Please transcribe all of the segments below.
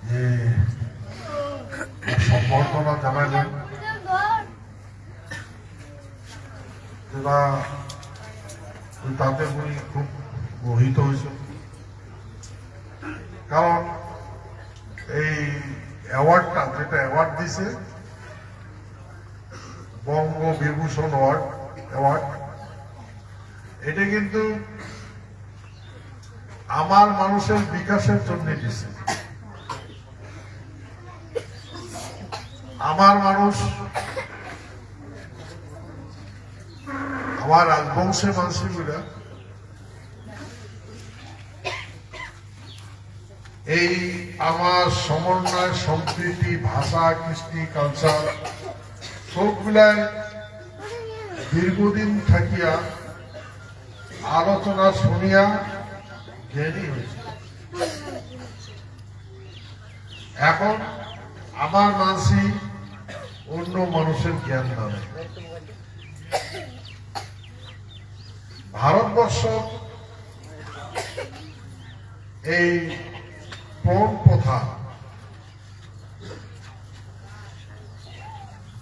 যে সম্বর্ধনা জানালেন, তাতে উনি খুব মোহিত হয়েছেন। কারণ এই অ্যাওয়ার্ডটা, যেটা অ্যাওয়ার্ড দিছে বঙ্গ বিভূষণ অ্যাওয়ার্ড, এটা কিন্তু আমার মানুষের বিকাশের জন্য দিছে। আমার মানুষ, আমার রাজবংশের মানুষগুলা এই আমার সমন্বয়, সম্প্রীতি, ভাষা, কৃষ্টি, কালচার সবগুলায় দীর্ঘদিন থাকিয়া আলোচনা শুনিয়া জ্ঞানী হয়েছে। এখন আমার মানসি অন্য মানুষের জ্ঞান দেবে। ভারতবর্ষ এই পণ প্রথা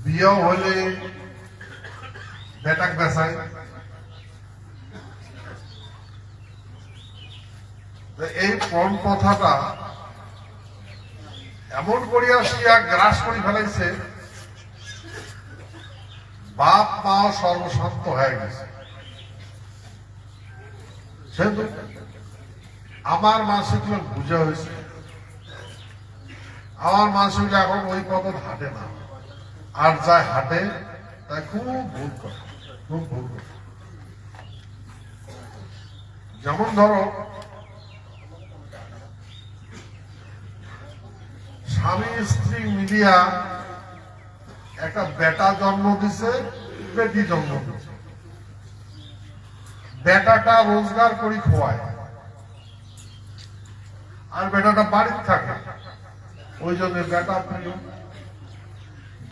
বিয়ে হলে বেটাক বেসায়, এই পণ প্রথাটা এমন করিয়া গ্রাস করে ফেলাইছে, বাপ মা সর্বশান্ত হয়ে গেছে। সেহেতু আমার মানুষগুলো বুঝা হয়েছে, আমার মানুষগুলো এখন ওই পথে হাঁটে না, আর যায় হাঁটে তাই খুব ভুল করে, খুব ভুল করে। যেমন ধরো, স্বামী স্ত্রী মিলিয়া একটা বেটা জন্ম দিছে, বেটি জন্ম দিছে। বেটাটা রোজগার করি খোয়ায়, আর বেটাটা বাড়িতে থাকে, ওই জন্য বেটা প্রিয়।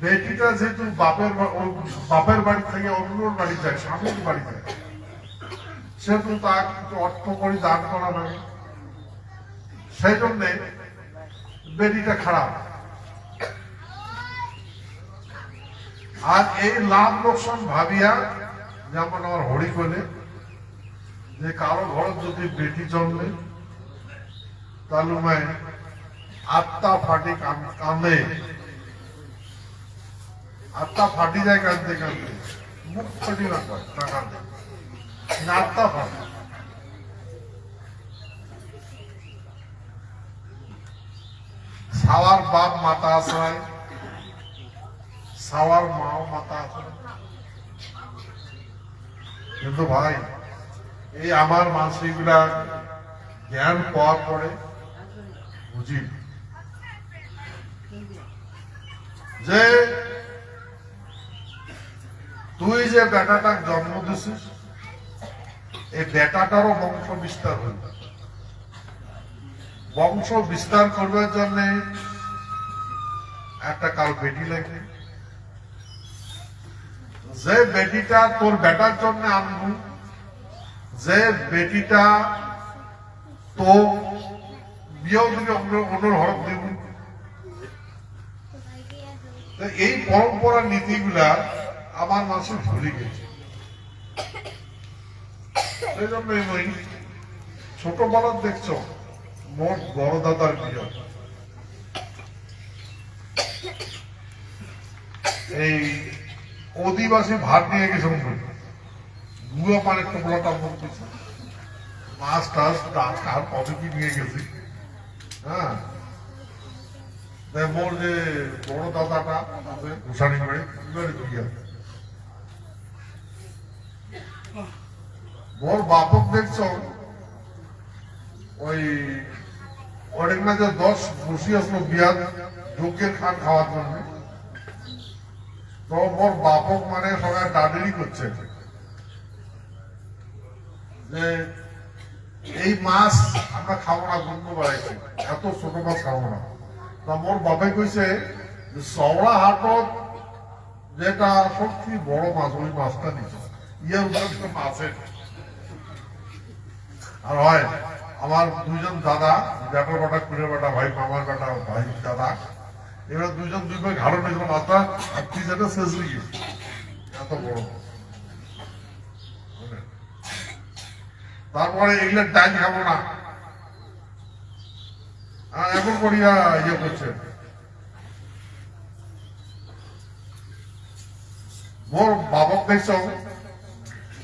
বেটিটা যেহেতু বাপের বাড়ি থেকে অন্যর বাড়ি যায়, স্বামীর বাড়ি যায়, সেহেতু তার কিছু অর্থ করে দান করা লাগে, সেই জন্যে বেটিটা খারাপ। আর এই লাভ লোকসান ভাবিয়া, যেমন আমার হরি কইলে যে কারো ঘর যদি বেটি জন্মে তাহলে আত্মা ফাটি কান্দে, আত্মা ফাটি যায় কাঁদতে কাঁদতে, মুখ ফাটি না কাঁদে, আত্মা ফাটে। সাওয়ার বাপ মাতা আশ্রয়, সাওয়ার মাও মাতা আশ্রয়। কিন্তু ভাই, এই আমার মানুষগুলা জ্ঞান পাওয়ার পরে বুঝি যে তুই যে বেটাটা জন্ম দিছিস, এই বেটাটারও বংশ বিস্তার হইল। বংশ বিস্তার করবার জন্য একটা কাল বেটি লাগবে। যে বেটিটা তোর বেটার জন্য আনবো, যে বেটিটা তো বিয়েও দিলে অন্যর হরফ দেব, এই পরম্পরা নীতিগুলা আমার মানুষ ভুলে গেছে। সেই জন্য ছোটবেলার দেখছ মোট বড় দাদার বিয়ে, এই অধিবাসী ভাত নিয়ে গেছে, গুয়া পানের টোপলাটা বলতেছে, মাছ টাছ ডাল কার কত কি নিয়ে গেছি। হ্যাঁ, মোর যে বড় দাদাটা আছে ঘুষানি বাড়ি, মোর বাপক দেখছ ওই অনেক না যে 10 বসি আসলো বিয়ার যজ্ঞের খান খাওয়ার জন্য, তো মোর বাপক মানে সবাই দাঁড়িয়ে করছে যে এই মাছ আমরা খাবো না, গন্ধ বাড়াইছে, এত ছোট মাছ খাবো না। তা মোর বাপে কইছে চওড়া হাটত যেটা সবচেয়ে বড় মাছ, ওই মাছটা নিচ্ছে, ইয়ার মাছের আর হয় আমার দুইজন দাদা, ব্যাটার বেটা, কুড়ের বেটা, ভাই মামার বেটা, ভাই দাদা, এবার দুইজন দুই ভাই ঘাড়ো নিয়েছিল মাথা, আর কি যেটা শেষ লিখে এত বড়। তারপরে এগুলো ডাইল খাবো না, এখন করিয়া ইয়ে করছে। মোর বাবক দেখছ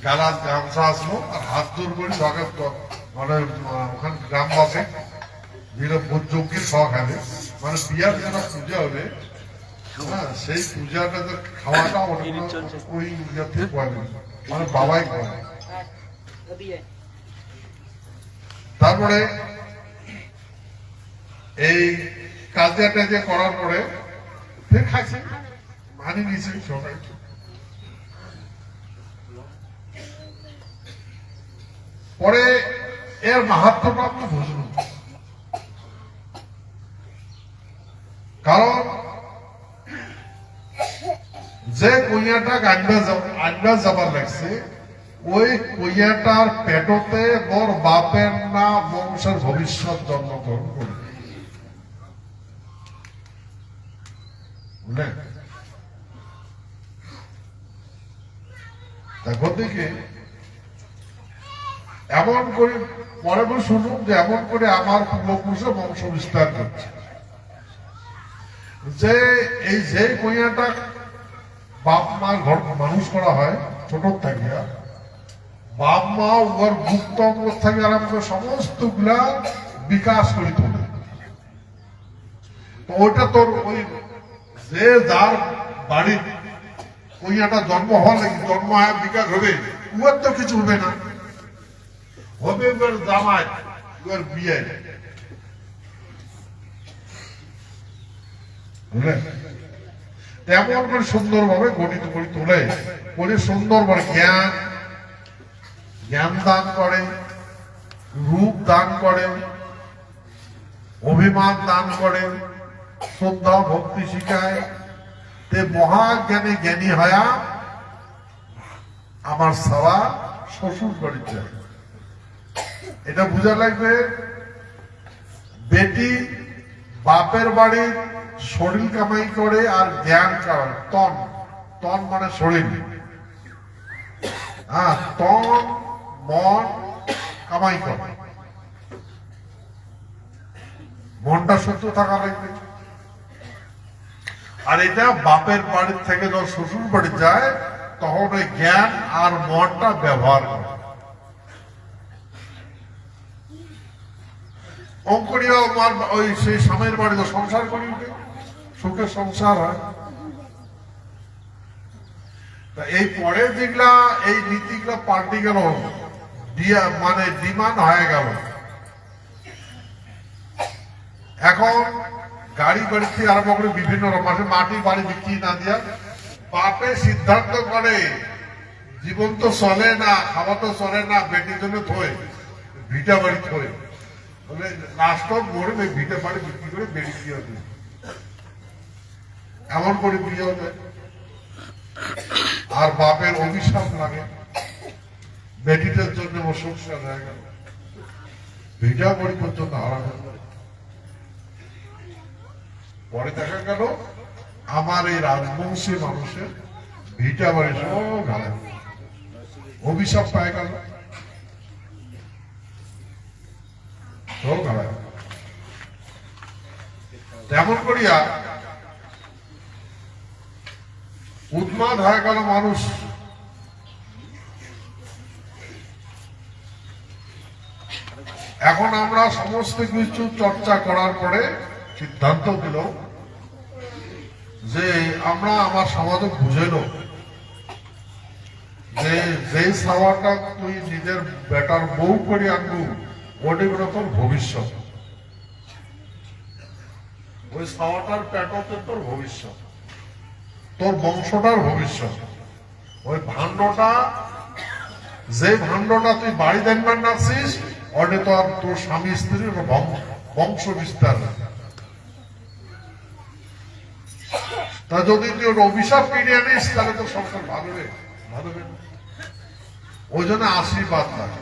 গালাত গামছা আসলো আর হাত জোর করি সকাল মানে ওখানে গ্রামবাসী যেটা ভোজ্যজ্ঞের শখ হবে, মানে বিয়ার যেটা পূজা হবে, হ্যাঁ সেই পূজাটা খাওয়াটা ওই থেকে মানে বাবাই করে। তারপরে এই কাজে টাজে করার পরে ফের খাইছে, মানি নিয়েছে সবাই। পরে এর মাহাত্ম্যটা আপনি বুঝুন, কারণ যে কইয়াটা আন্ডা যাবার লাগছে ওই কইয়াটার পেটতে মোর বাপের না বংশের ভবিষ্যৎ জন্মগ্রহণ করবে, বুঝলেন? দেখো দিকে এমন করে পরে করে শুনুন যে এমন করে আমার পূর্বপুরুষে বংশ বিস্তার করছে, যে এই যে কইয়াটা বাপ মার ঘর মানুষ করা হয় ছোট থাকিয়া, বাপ মা ওর মুক্ত অঙ্গ থেকে আরম্ভ করে সমস্ত গুলা বিকাশ করে তোলে। তো ওইটা তোর ওই যে যার বাড়ির কইয়াটা জন্ম হওয়া লাগে, জন্ম হয় বিকাশ হবে, উয়ার তো কিছু হবে না, হবে এবার জামাই, এবার বিয়ে, বুঝলেন? তেমন করে সুন্দর ভাবে গঠিত করে তোলে, করে সুন্দর ভাবে জ্ঞান দান করে, রূপ দান করে, অভিমান দান করে, শ্রদ্ধা ভক্তি শিখায়, তে মহাজ্ঞানী জ্ঞানী হয়া আমার সবা শ্বশুর বাড়ির যায়। এটা বুঝা লাগবে, বেটি বাপের বাড়ির শরীর কামাই করে আর জ্ঞান কামাই, তন মানে শরীর, হ্যাঁ তন মন কামাই করে, মনটা সুস্থ থাকা লাগবে। আর এটা বাপের বাড়ির থেকে যখন শ্বশুর বাড়ি যায় তখন ওই জ্ঞান আর মনটা ব্যবহার করে। অঙ্করিয়া ওই সেই স্বামীর বাড়িতে সংসার করি, সুখের সংসার হয়। এই পরে যেগুলা এই নীতিগুলা পাল্টে গেল, মানে ডিমান্ড হয়ে গেল। এখন গাড়ি বাড়ি থেকে আরম্ভ করে বিভিন্ন রকম মাটি বাড়ি বিক্রি না দিয়া বাপে সিদ্ধান্ত করে জীবন তো চলে না, খাওয়া তো চলে না, বেটির জন্য থয়ে ভিটা বাড়ি থয়ে লাস্ট মরে ভিটা বাড়ি বিক্রি করে বেড়ি দিয়ে হবে, এমন করে বিয়ে হবে। আর বাপের অভিশাপ লাগে, বেটিটার জন্য ও সংসার হয়ে গেল, ভিটা বাড়ি পর্যন্ত হারা গেল। পরে দেখা গেল আমার এই রাজবংশী মানুষের ভিটা বাড়ি সব হারা, অভিশাপ পায় গেল, সব হারা। তেমন করিয়া উন্মাদ হয়ে গেল মানুষ। এখন আমরা সমস্ত কিছু চর্চা করার পরে সিদ্ধান্ত দিল যে আমরা আমার সমাজে বুঝেল যে যেই সাওয়াটা তুই নিজের বেটার বউ করে আনবু ওটি তোর ভবিষ্যৎ, ওই সাওয়াটার পেটতে তোর ভবিষ্যৎ, তোর বংশটার ভবিষ্যৎ। ওই ভাণ্ডটা, যে ভাণ্ডটা তুই বাড়ি দেখবার নাছিস ওটা তোর স্বামী স্ত্রীর বংশ বিস্তার। তা যদি তুই ওর অভিশাপ কিনে আনিস তাহলে তো সংসার ভালো হবে। ওই জন্য আশীর্বাদ লাগে।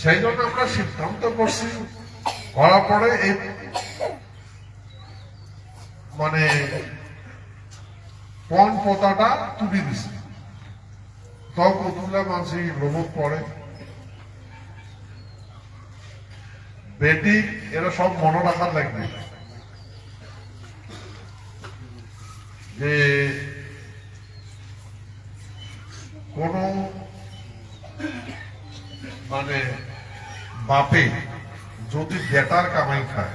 সেই জন্য আমরা সিদ্ধান্ত করছি, করার পরে এই মানে পণ পোতাটা তুলে দিছি। তখন তুলে মানুষ লোভ পড়ে, বেটি এরা সব মনে রাখার লাগবে যে কোন মানে বাপে যদি বেটার কামাই খায়,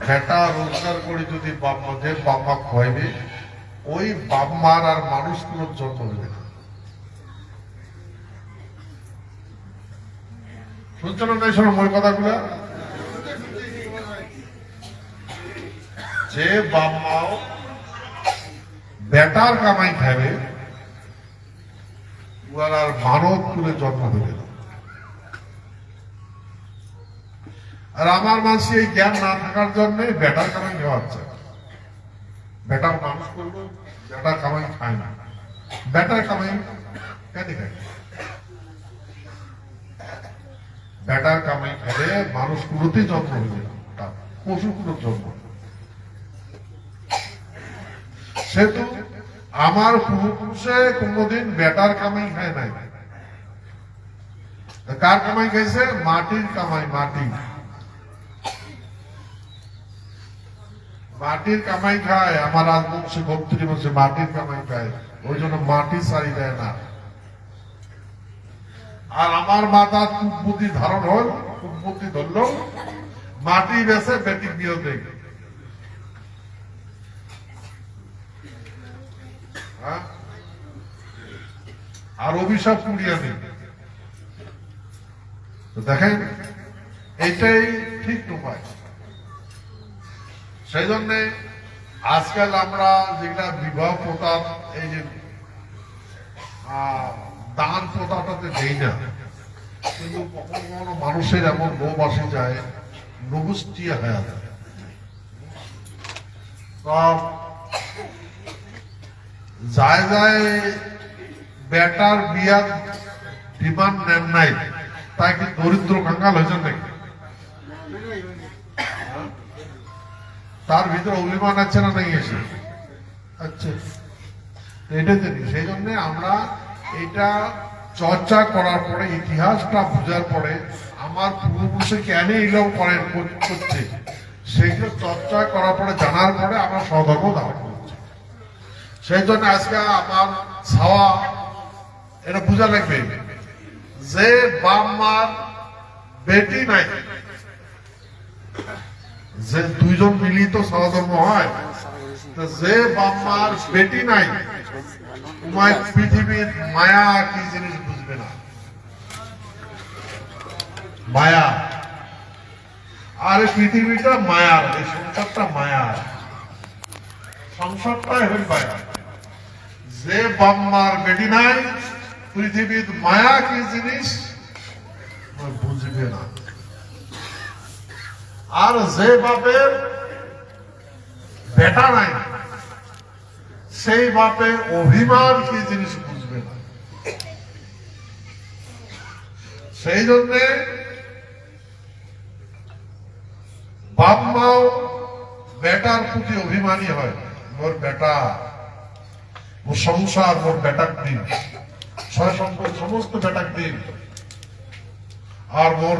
বেটা রোজগার করে যদি যে বাপমা খাইবে, ওই বাপমার আর মানুষগুলোর জন্ম দেবে না। শুনছো না শোনো মোর কথাগুলা? যে বাপমাও বেটার কামাই খাবে, ওরা আর মানব তুলে জন্ম দেবে না। আর আমার মানুষ এই জ্ঞান না থাকার জন্য বেটার কামাই খাওয়াচ্ছে। বেটার মানুষ করলো, বেটার কামাই খায় না। বেটার কামাই কেন খায়? বেটার কামাই খেলে মানুষগুলোতেই জন্ম হয়ে যাবে, পশুগুলোর জন্ম। সেহেতু আমার পূর্বপুরুষে কোনদিন বেটার কামাই খায় নাই। কার কামাই খাইছে? মাটির কামাই। মাটির কামাই খায়। আমার রাজবংশী ভক্তি বলছে মাটির কামাই খায়, ওই জন্য মাটি সারি দেয় না। আর আমার মাথা কুবুদ্ধি ধারণ হল, কুবুদ্ধি ধরল, মাটি বেছে বেটি বিয়ে দেয়। আর অভিশাপ কুড়িয়ে নেই। দেখেন এটাই ঠিক উপায়। সেই জন্য আজকাল আমরা যেটা বিবাহ প্রথা, এই যে দান প্রথাটাতে নেই না, কিন্তু কখনো কখনো মানুষের এমন লোভ আসে যায়, নবুষ্টি হয়ে যায়। যায় যায় বেটার বিয়ার ডিমান্ড নেন নাই, তাই কি দরিদ্র কাঙ্গাল হয়েছেন নাকি? তার ভিতরে অভিমান আছে না নাই এসে? আচ্ছা, এটা জানি। সেই জন্য আমরা এটা চর্চা করার পরে, ইতিহাসটা বোঝার পরে, আমার পূর্বপুরুষে কেন এগুলো করেন করছে, সেগুলো চর্চা করার পরে, জানার পরে আমরা সধর্ম ধারণ করছি। সেই জন্য আজকে আমার ছাওয়া এটা বোঝা লাগবে যে বাপ মার বেটি নাই, যে দুইজন মিলিত সহধর্ম হয়, যে বাপ মার বেটি নাই, তোমার পৃথিবীর মায়া কি জিনিস বুঝবে না। মায়া, আর পৃথিবীটা মায়ার, এই সংসারটা মায়ার, সংসারটাই হল মায়া। যে বাপ মার বেটি নাই, পৃথিবীর মায়া কি জিনিস বুঝবে না। আর যে বাপের বেটা নাই, সেই বাপে অভিমান কি জিনিস বুঝবে না। সেই জন্যে বাপ মাও বেটার প্রতি অভিমানী হয়। মোর বেটা, মোর সংসার, মোর বেটার দিন, ছয় সম্পদ সমস্ত বেটার দিন, আর মোর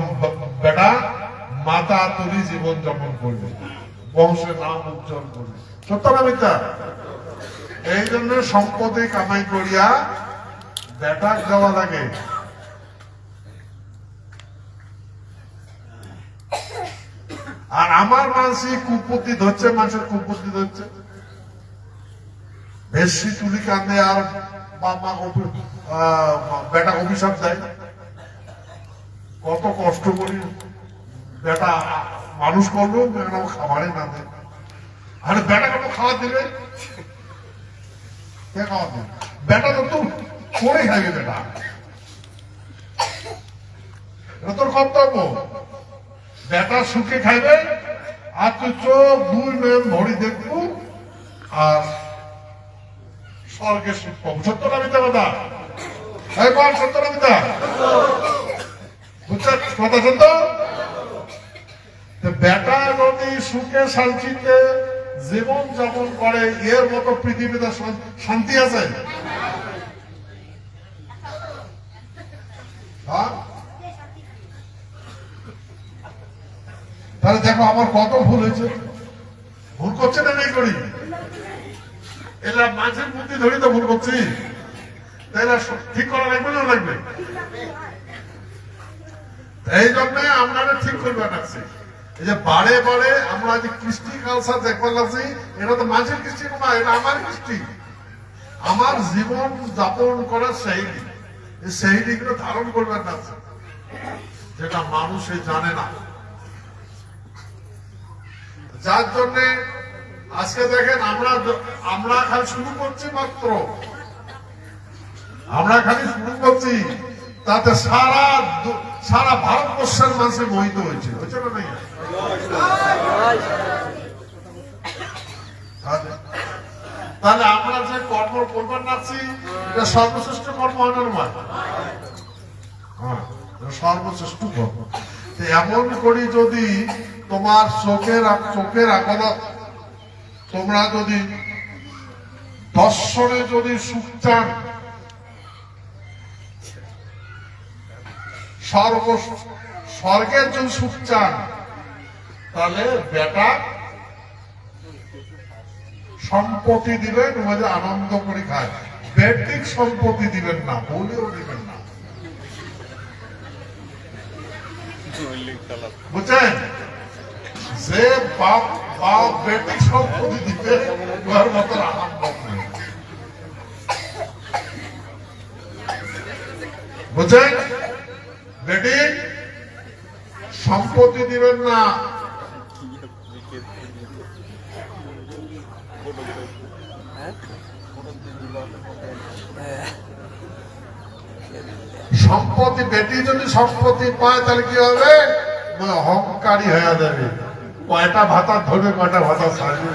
বেটা মাতা তুলি জীবন যাপন করবে, বংশের নাম উজ্জ্বল করবে। সত্য না মিথ্যা? এই জন্য সম্পদে কামাই করিয়া বেটাক দেওয়া লাগে। আর আমার মানুষই কুপত্তি ধরছে, মানুষের কুপত্তি ধরছে, বেশি তুলি কান্দে, আর বাবা বেটা অভিশাপ দেয়। কত কষ্ট করি বেটা মানুষ করলো, খাবারে না দেয়। আরে বেটা কত খাওয়া দিবে, কে খাওয়া দিবে? বেটা তো তুই করে খাইবে, বেটা এটা তোর কর্তব্য। বেটা সুখে খাইবে, আর তুই চোখ দুই নয়ন ভরি দেখবো, আর স্বর্গে সুখ পাবো। সত্য না মিথ্যা কথা? এই বল সত্য না মিথ্যা? বুঝছেন কথা সত্য? বেটা যদি সুখে শান্তিতে জীবন যাপন করে এর মতো পৃথিবীতে শান্তি আছে? তাহলে দেখো আমার কত ভুল হয়েছে। ভুল করছে না নাই করি? এলা মাঝের বুদ্ধি ধরি তো ভুল করছি, তাহলে ঠিক করা লাগবে না লাগবে? এই জন্য আমরা ঠিক করবে লাগছে। এই যে বারে বারে আমরা যে কৃষ্টি কালচার দেখবার লাগছি, এটা তো মাঝের কৃষ্টি না, এটা আমার কৃষ্টি। আমার জীবন যাপন করার শৈলী, এই শৈলীগুলো ধারণ করবে লাগছে, যেটা মানুষে জানে না। যার জন্য আজকে দেখেন আমরা খালি শুরু করছি মাত্র, আমরা খালি শুরু করছি, তাতে সারা ভারতবর্ষের মানুষের মোহিত হয়েছে, হয়েছে না নাই? তাহলে আমরা যে কর্ম করবার নাচ্ছি, এটা সর্বশ্রেষ্ঠ কর্ম হয় না নয়? হ্যাঁ, সর্বশ্রেষ্ঠ কর্ম। এমন করি যদি তোমার চোখের আগলত তোমরা যদি দর্শনে যদি সুখ চান, স্বর্গের যদি সুখ চান, তাহলে বেটা সম্পত্তি দিবেন, ওদের আনন্দ করে খায়। ব্যক্তিক সম্পত্তি দিবেন না, বলেও দিবেন না, বুঝছেন? যে বাপ ব্যক্তিক সম্পত্তি দিবে ওর মতো আনন্দ নেই, বুঝছেন? বেটি সম্পত্তি দিবেন না, সম্পত্তি বেটি যদি সম্পত্তি পায় তাহলে কি হবে? অহংকারী হয়ে যাবে, কয়টা ভাতা ধরবে, কয়টা ভাতা ছাড়বে।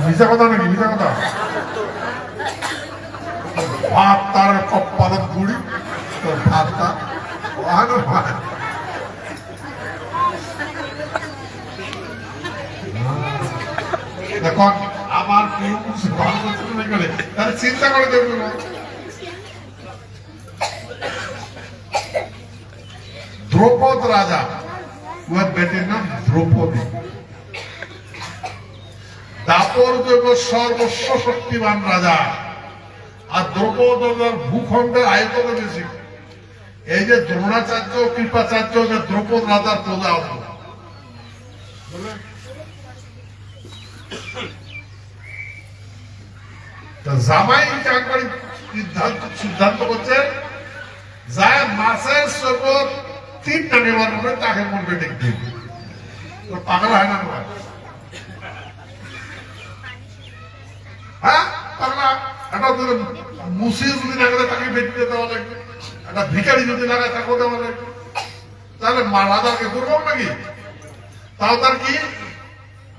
মিশা কথা নাকি? মিশা কথা? ভাত তার কপালত গুড়ি, তোর ভাতটা এখন আমার করে তাহলে চিন্তা করে দেখবেন। দ্রৌপদ রাজা, ওর বেটির নাম দ্রৌপদী। দাপর যুগ সর্বস্ব শক্তিমান রাজা, আর দ্রৌপদ ভূখণ্ডের আয়তন বেশি। এই যে দ্রোণাচার্য কৃপাচার্য যে দ্রৌপদ রাজার প্রজা হতো, জামাই চাকরি সিদ্ধান্ত করছে, যায় মাসের সবর 3টা নেওয়ার পরে তাকে মরবে দেখবে, পাগল হয় না? হ্যাঁ, পাগলা। একটা মুসি যদি লাগালে তাকে বেটিতে দেওয়া লাগবে, একটা ভিখারি যদি লাগায় তাকেও দেওয়া লাগবে। তাহলে রাজাকে দুর্বল নাকি? তাও তার কি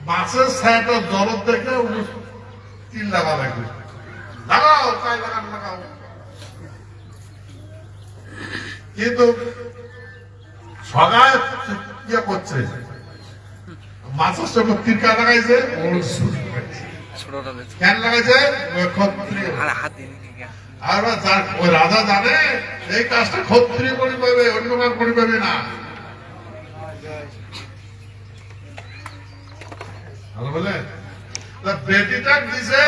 মাছের ছায়াটা জলত দেখে 3 লাগা লাগবে, লাগাও তাই লাগাও। কিন্তু সগায় ইয়ে করছে, মাছের সঙ্গে তীরকা লাগাইছে, কেন লাগাইছে? ক্ষত্রিয়। আর ওই রাজা জানে এই কাজটা ক্ষত্রিয় করে পাবে, অন্য কাজ করে পাবে না। বেটিটা দিছে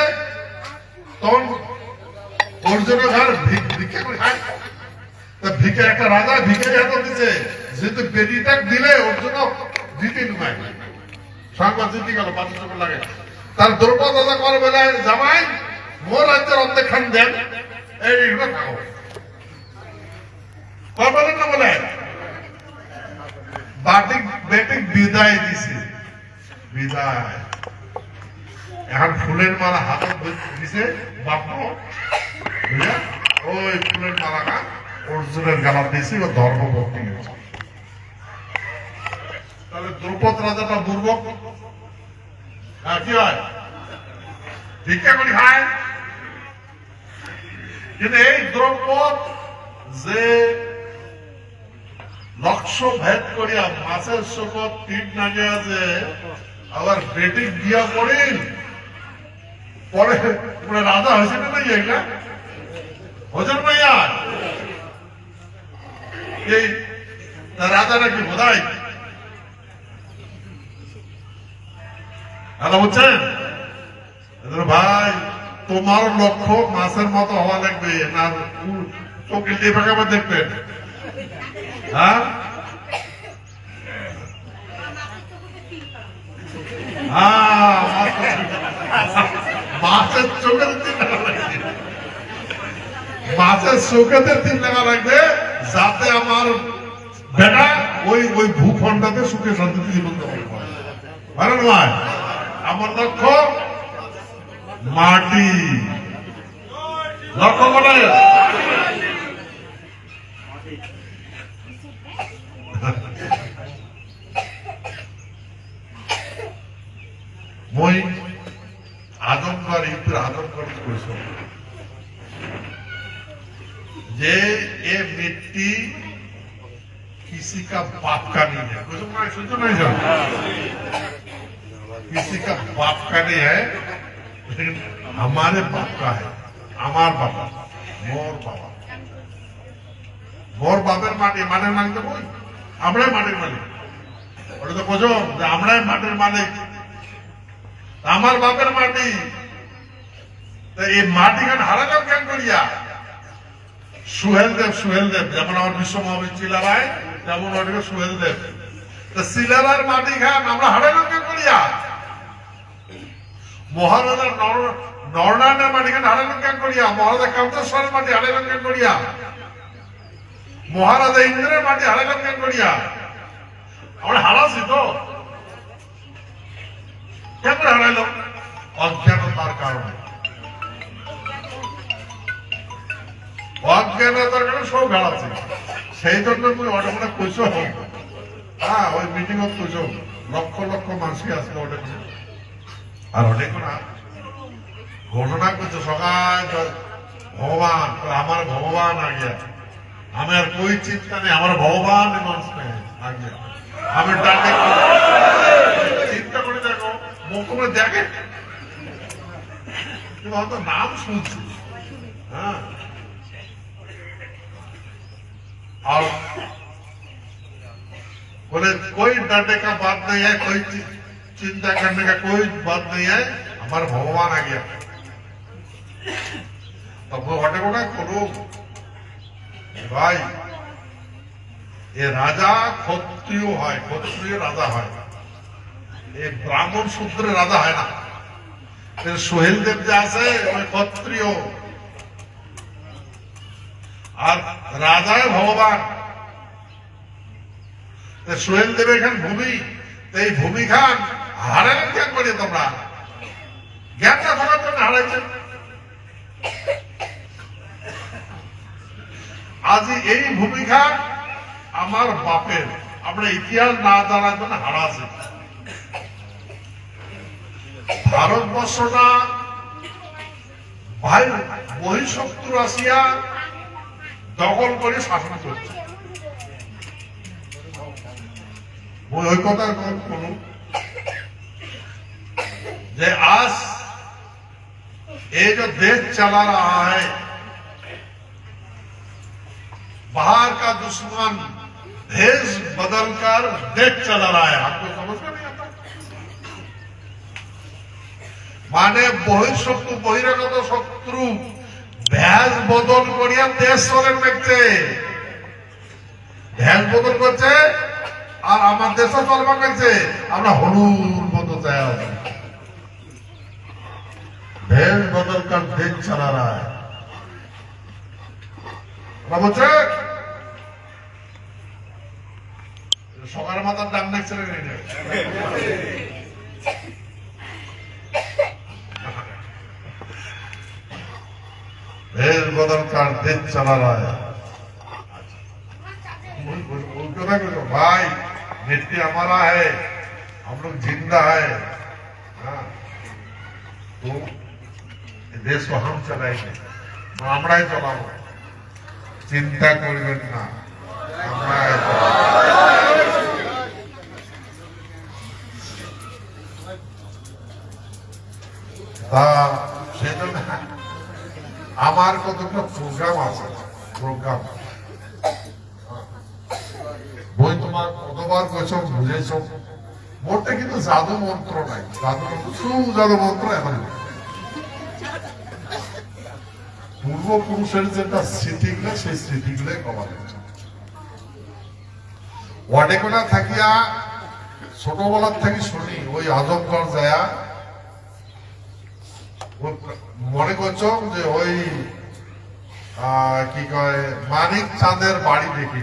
তখন ওর জন্য ঘর ভিক্ষা করে খায়। ভিক্ষা একটা রাজা ভিক্ষা এত দিছে, যেহেতু বেটিটা দিলে ওর জন্য দিতে নুমায় সংবাদ জিতে গেল, 500 টাকা লাগে। তার দ্রৌপদ রাজা করে বলে, জামাই মোর রাজ্যের অর্ধেক খান দেন, এইগুলো খাও। বলেন না বলে বেটিক বিদায় দিছে, বিদায়। এখন ফুলের মালা হাতত দিছে বাপ, ওই ফুলের মালাটা অর্জুনের গালা দিয়েছে, ও ধর্মভক্তি গেছে। তাহলে দ্রৌপদ রাজাটা দুর্ভোগ কি হয়? ভিক্ষা করে খায়, কিন্তু এই দ্রব্যপদ যে লক্ষ্য ভেদ করিয়া মাছের শকত টিট না গিয়া যে আবার বেটিং দিয়া পড়িল পরে পুরো রাজা হয়েছে না নাই এটা হজর ভাইয়া এই রাজা নাকি বোধাই হ্যালো বুঝছেন ভাই তোমার লক্ষ্য মাছের মতো হওয়া লাগবে না চোখে দিয়ে ফাঁকা দেখবেন হ্যাঁ মাছের চোখের তিন লাগা লাগবে মাছের চোখেতে তিন লাগা লাগবে যাতে আমার বেটা ওই ওই ভূখণ্ডাতে সুখে শান্তিতে জীবন যাপন করে ভালো নয় আমার লক্ষ্য মাটি লক্ষ্য বলে মই आदमगढ़ इधर आदमगढ़ কৈছো যে ये मिट्टी किसी का बाप का नहीं है कुछ नहीं सुनते नहीं जाओ किसी का बाप का नहीं है लेकिन हमारे बाप का है हमार बाबा मोर बापेर माटी माटिर मालिक तो कोई আমরাই মাটির মালিক ওটা তো বোঝো যে আমরাই মাটির মালিক আমার বাপের মাটি এই মাটি খান হারাকার কেন করিয়া সুহেল দেব যেমন আমার বিশ্ব মহাবীর চিলারায় তেমন ওটাকে সুহেল দেব চিলারার মাটি খান আমরা হারাকার কেন করিয়া মহারাজার নরনারায়ণের মাটি খান হারাকার কেন করিয়া মহারাজা কামতেশ্বরের মাটি হারাকার কেন করিয়া মহারাজা ইন্দ্রের মাটি হারাকার কেন করিয়া আমরা হারাছি তো কেন হারাইল অজ্ঞানতার কারণে অজ্ঞানতার কারণে সব হারাচ্ছে সেই জন্য তুমি অনেকটা কইছো হ্যাঁ ওই মিটিং কইছো লক্ষ লক্ষ মানুষকে আসলে ওটা আর অনেক না ঘটনা করছো সকাল ভগবান আমার ভগবান আগে আমার कोई चिंता नहीं हमारा भगवान মানুষ নেই আগে আমি ডাকে চিন্তা করে দেখো মুখ করে দেখে তুমি হয়তো নাম শুনছি हाँ और बोले कोई डरने का बात नहीं है कोई चिंता करने का कोई बात नहीं है हमारा भगवान आ गया तब वो हटे को करो भाई ये राजा क्षत्रिय है क्षत्रिय राजा है ये ब्राह्मण शूद्र राजा है ना फिर सोहेल देव जैसे क्षत्रिय और राजा है भगवान सोहेल देव एखान भूमि तो ये भूमि खान हारालेन क्या करिए তোমরা জ্ঞানটা থাকার জন্য হারাইছেন আজি এই ভূমিকা আমার বাপের আমরা ইতিহাস না জানার জন্য হারাছি ভারতবর্ষটা ভাই বহিঃশত্রু আসিয়া দখল করে শাসন করছে ওই কথা বলুন যে আজ ये जो देश चला रहा है बाहर का दुश्मन भेष बदलकर देश चला रहा है आपको समझ में नहीं आता माने बहिर्शत्रु बहिरागत शत्रु भेष बदल करिया देश चले দেখছে भेष बदल করছে আর আমার দেশও চলবা দেখছে আমরা হলুর মতো চাই भेष बदल कर देश चला रहा है सकार मातार डाक देखছে भेष बदल कर देश चला रहा है भाई मिट्टी हमारा है हम लोग जिंदा है तो देश को हम चलाएंगे আমরাই চলাবো, চিন্তা করবেন না, আমরাই তা সেজন্য আমার কতগুলো প্রোগ্রাম আছে, প্রোগ্রাম বই তোমার কতবার কইছ বুঝেছ, মোটে কিন্তু জাদু মন্ত্র নাই, জাদু মন্ত্র জাদু মন্ত্র এখন পূর্বপুরুষের যেটা স্মৃতিগুলো সেই স্মৃতিগুলো কমা ওয়াডেকোনা থাকিয়া ছোটবেলার থেকে শুনি ওই আজমগড় যায়া মনে করছ যে ওই কি কয় মানিক চাঁদের বাড়ি দেখি,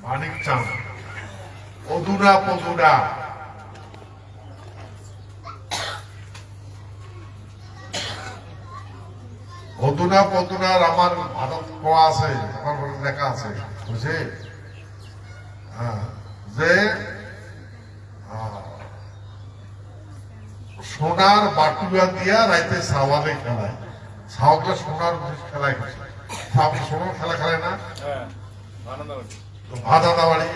মানিক চাঁদ অধুরা পদুরা অধুনা পদুনার আমার ভারত কোয়া আছে, আমার লেখা আছে বুঝে যে সোনার বাটুয়া দিয়া রাইতে সাওয়ালে খেলায়, সাওয়ালে সোনার খেলায় গেছে, সোনার খেলা খেলে না ভাদাদাবাড়ি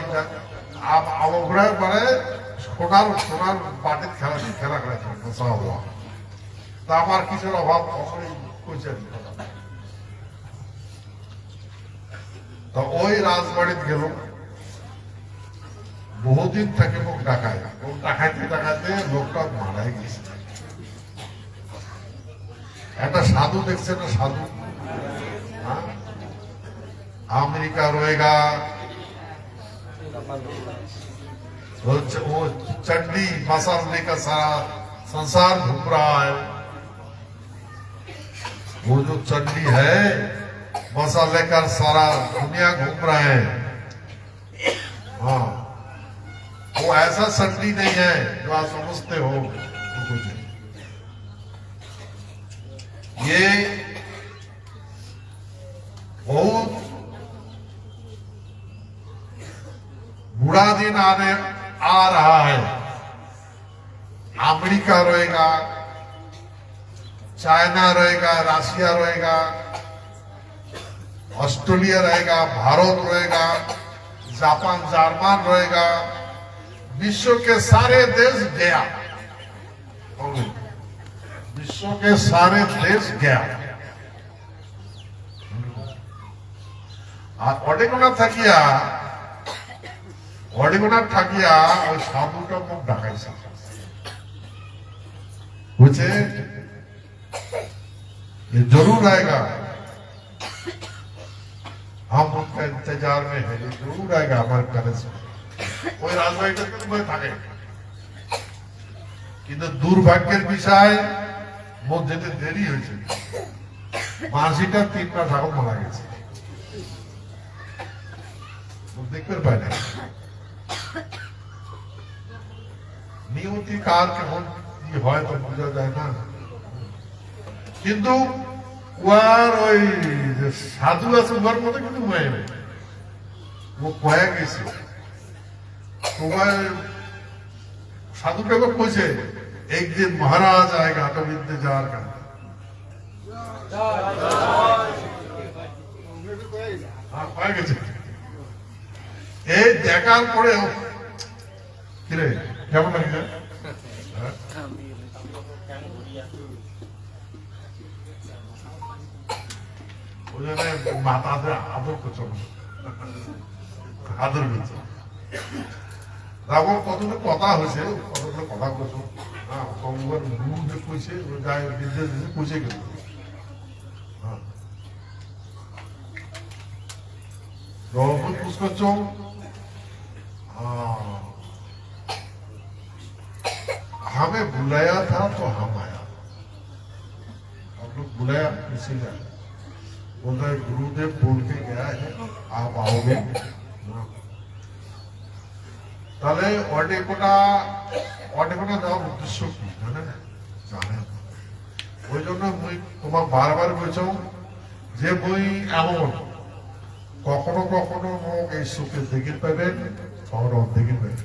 আবহাওয়ার মানে সোনার সোনার বাটির খেলা খেলা খেলেছে সাওয়া। তা আমার কিছুর অভাব কইছে, তা ওই রাজবাড়িতে গেল, বহুদিন থেকে মুখ ডাকায়, মুখ ডাকাইতে ডাকাইতে লোকটা মারাই গেছে। একটা সাধু দেখছে না, সাধু अमेरिका रोएगा, वो चंडी मसाल लेकर सारा संसार घूम रहा है, वो जो चंडी है मसाल लेकर सारा दुनिया घूम रहा है। हाँ, वो ऐसा चंडी नहीं है जो आप समझते हो। ये बहुत बुरा दिन आ रहा है। अमेरिका रहेगा, चाइना रहेगा, रशिया रहेगा, ऑस्ट्रेलिया रहेगा, भारत रहेगा, जापान जर्मन रहेगा, विश्व के सारे देश गया, विश्व के सारे देश गया। আর অডেকোনা থাকিয়া ওই সাধুটা মুখ ডাকাইছে, বুঝছে जरूर आएगा, हम उनका इंतजार में है, जरूर आएगा हमारे कॉलेज में। ওই রাজবাড়িটা থাকে, কিন্তু দুর্ভাগ্যের বিষয় মোট যেতে দেরি হয়েছে, মাসিটা 3 মাস আগে মারা গেছে, দেখতে পায় না। নিয়তি কার কেমন কি হয় তো বোঝা যায় না, কিন্তু ওর ওই যে সাধু আছে ওর মধ্যে কিন্তু হয় নাই, ও কয়ে গেছে তোমার সাধুটাকে কইছে একদিন মহারাজ আয়েগা তো ইন্তজার কর। হ্যাঁ কয়ে গেছে, এই দেখার পরে কিরে কেমন লাগছে, ওই জন্য মাতাদের আদর করছ, আদর করছে। তারপর কতগুলো কথা হয়েছে, কতগুলো কথা করছো, হ্যাঁ কতগুলো গুরু যে কইছে নির্দেশ দিয়েছে কইছে কিন্তু कुछ बच्चों हमें बुलाया था तो हम आया, हम लोग बुलाया इसीलिए बोल रहे गुरुदेव बोल के गया है आप आओगे। তাহলে অডেকোনা যাওয়ার উদ্দেশ্য কি জানেন? ওই জন্য মুই তোমার বারবার বলছ যে মুই এমন কখনো কখনো মুখ এই চোখে দেখে পাবেন, কখনো দেখে পাবেন।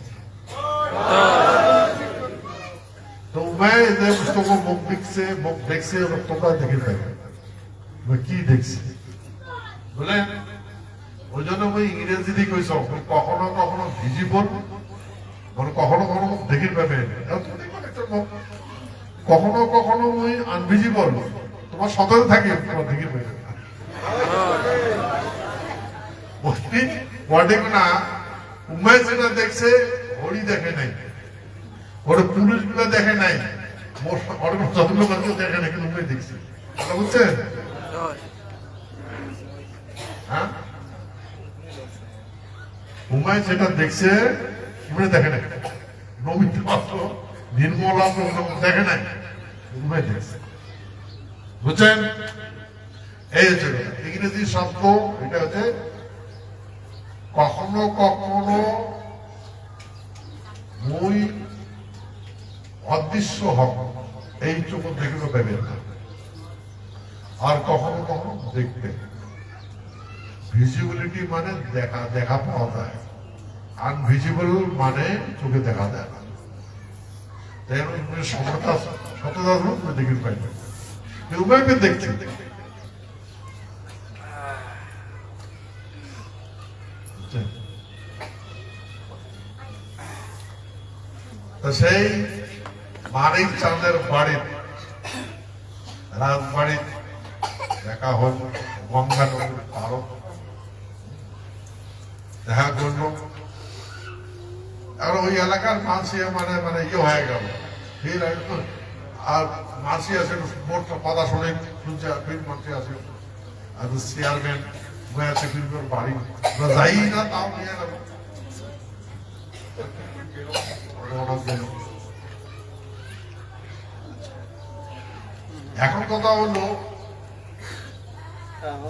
तो मैं जब उसको मुख देखसे और তোমরা দেখে পাবেন, কি দেখছি বুঝলেন? ওই জন্য ওই ইংরেজি দিয়ে কইস কখনো কখনো ভিজিবল, মানে কখনো কখনো দেখি পাবেন, কখনো কখনো ওই আনভিজিবল, তোমার সতর্ক থাকে তোমার দেখি পাবেন না। উমেশ যেটা দেখছে হরি দেখে নাই, ওরা পুলিশ গুলো দেখে নাই, যতগুলো মানুষ দেখে নাই, কিন্তু উমেশ দেখছে, বুঝছেন? হ্যাঁ, উমায় যেটা দেখছে উমে দেখে নাই, নবীন মাত্র নির্মলা দেখে নাই, উমায় দেখছে, বুঝছেন? এই হচ্ছে ইংরেজি শব্দ, এটা হচ্ছে কখনো কখনো মই অদৃশ্য হক, এই চোখ দেখলো পাবেন না, আর কখনো কখনো দেখতে। ভিজিবিলিটি মানে দেখা দেখা পাওয়া যায়, আনভিজিবল মানে চোখে দেখা যায় না। তাই সততা দেখে পাইবেন, উভয়কে দেখছি। সেই মানিক চাঁদের বাড়ির রাজবাড়ির দেখা হল, গঙ্গা নদীর পারক দেখা করলো, আর ওই এলাকার মানসি মানে মানে ইয়ে হয়ে গেল, আর মানসি আছে কথা শুনে শুনছে, মানসি আছে, আর চেয়ারম্যান হয়ে আছে বাড়ি, যাই না তাও নিয়ে গেল। এখন কথা হলো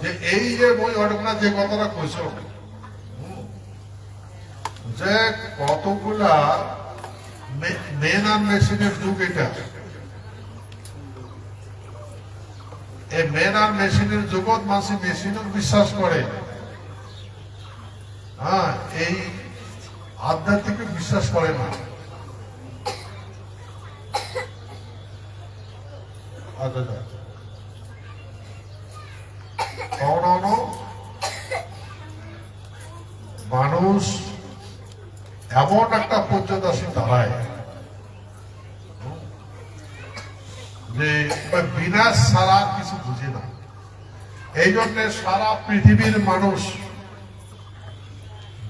যে এই যে বই ঘটনা যে কথাটা কইছ, যে কতগুলা মেন আর মেশিনের যুগ, এটা এই মেন আর মেশিনের জগৎ, মানুষ মেশিনের বিশ্বাস করে, হ্যাঁ, এই আধ্যাত্মিক বিশ্বাস করে না। কখনো মানুষ এমন একটা পর্যদর্শী দাঁড়ায় যে বিনাশ ছাড়া কিছু বুঝে না। এই জন্য সারা পৃথিবীর মানুষ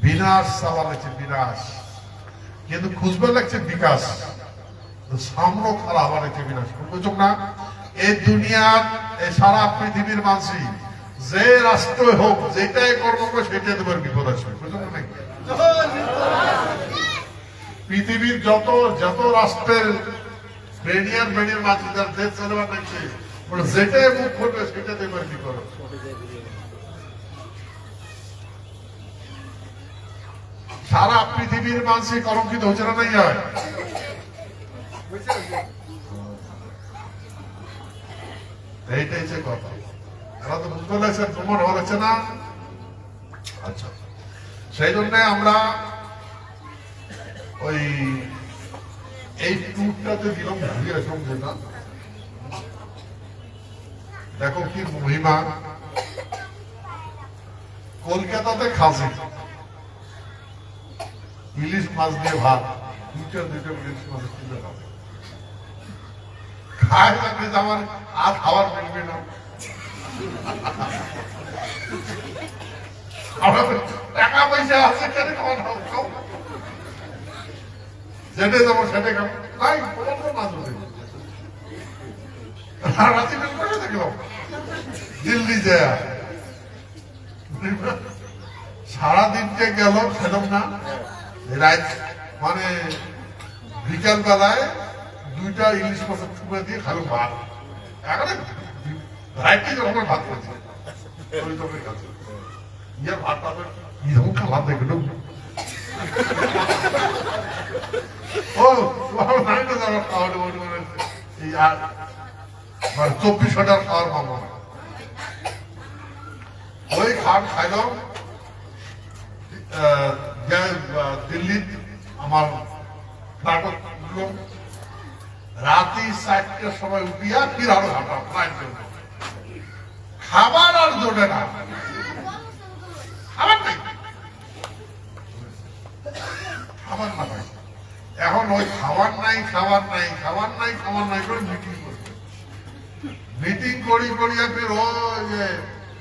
বিনাশ চাওয়া লাগছে, বিনাশ, কিন্তু খুঁজবে লাগছে বিকাশ, সামনে খারাপ হওয়া লাগছে বিনাশ। বুঝুক না, এই দুনিয়ার এই সারা পৃথিবীর মানুষই যে রাষ্ট্র হোক, যেটাই কর্ম করে সেটাই তোমার বিপদ আসবে। বুঝুক না, পৃথিবীর যত যত রাষ্ট্রের ব্রেনিয়ার ব্রেনিয়ার মাতৃদার দেশ চালাবার লাগছে, যেটাই মুখ করবে সেটা তোমার বিপদ। সারা পৃথিবীর মানুষই কলঙ্কিত হচ্ছে না, নাই হয়? এইটাই যে কথা, এরা তো বুঝতে লাগছে, প্রমাণ হওয়া লাগছে না। আচ্ছা, সেই জন্য আমরা ওই এই ট্যুরটাতে দিলাম, ঘুরিয়ে আসলাম, যেটা দেখো কি মহিমা। কলকাতাতে খাসি ইলিশ মাছ দিয়ে ভাত, দুইটা ইলিশ মাছ কিনে খাবে, খায় লাগবে আমার আর খাবার মিলবে না, টাকা পয়সা আছে কেন খাও, যেটা যাবো সেটাই খাবো, তাই মাছ রাতে করে দেখলাম দিল্লি যায়, সারাদিনকে গেল খেলাম না, রাত মানে বিকাল বেলায় দুইটা ইলিশ মাছের টুকরা দিয়ে খালো ভাত, এখানে ভ্যারাইটি রকমের ভাত করছে, ইয়ার ভাত পাবে এরকম খাবার দেখলো। ও নাই তো যাবার খাওয়াটা এই আর 24 টাকার খাওয়ার পাবো না, ওই খাট খাইলাম। দিল্লি আমার নাটক রাতে 4টার সময় উঠিয়া ফির আরো হাঁটা খাবার আর জোটে না, খাবার নাই, খাবার না ভাই। এখন ওই খাবার নাই খাবার নাই খাবার নাই খাবার নাই করে মিটিং করছে, মিটিং করি করিয়া ফের ওই যে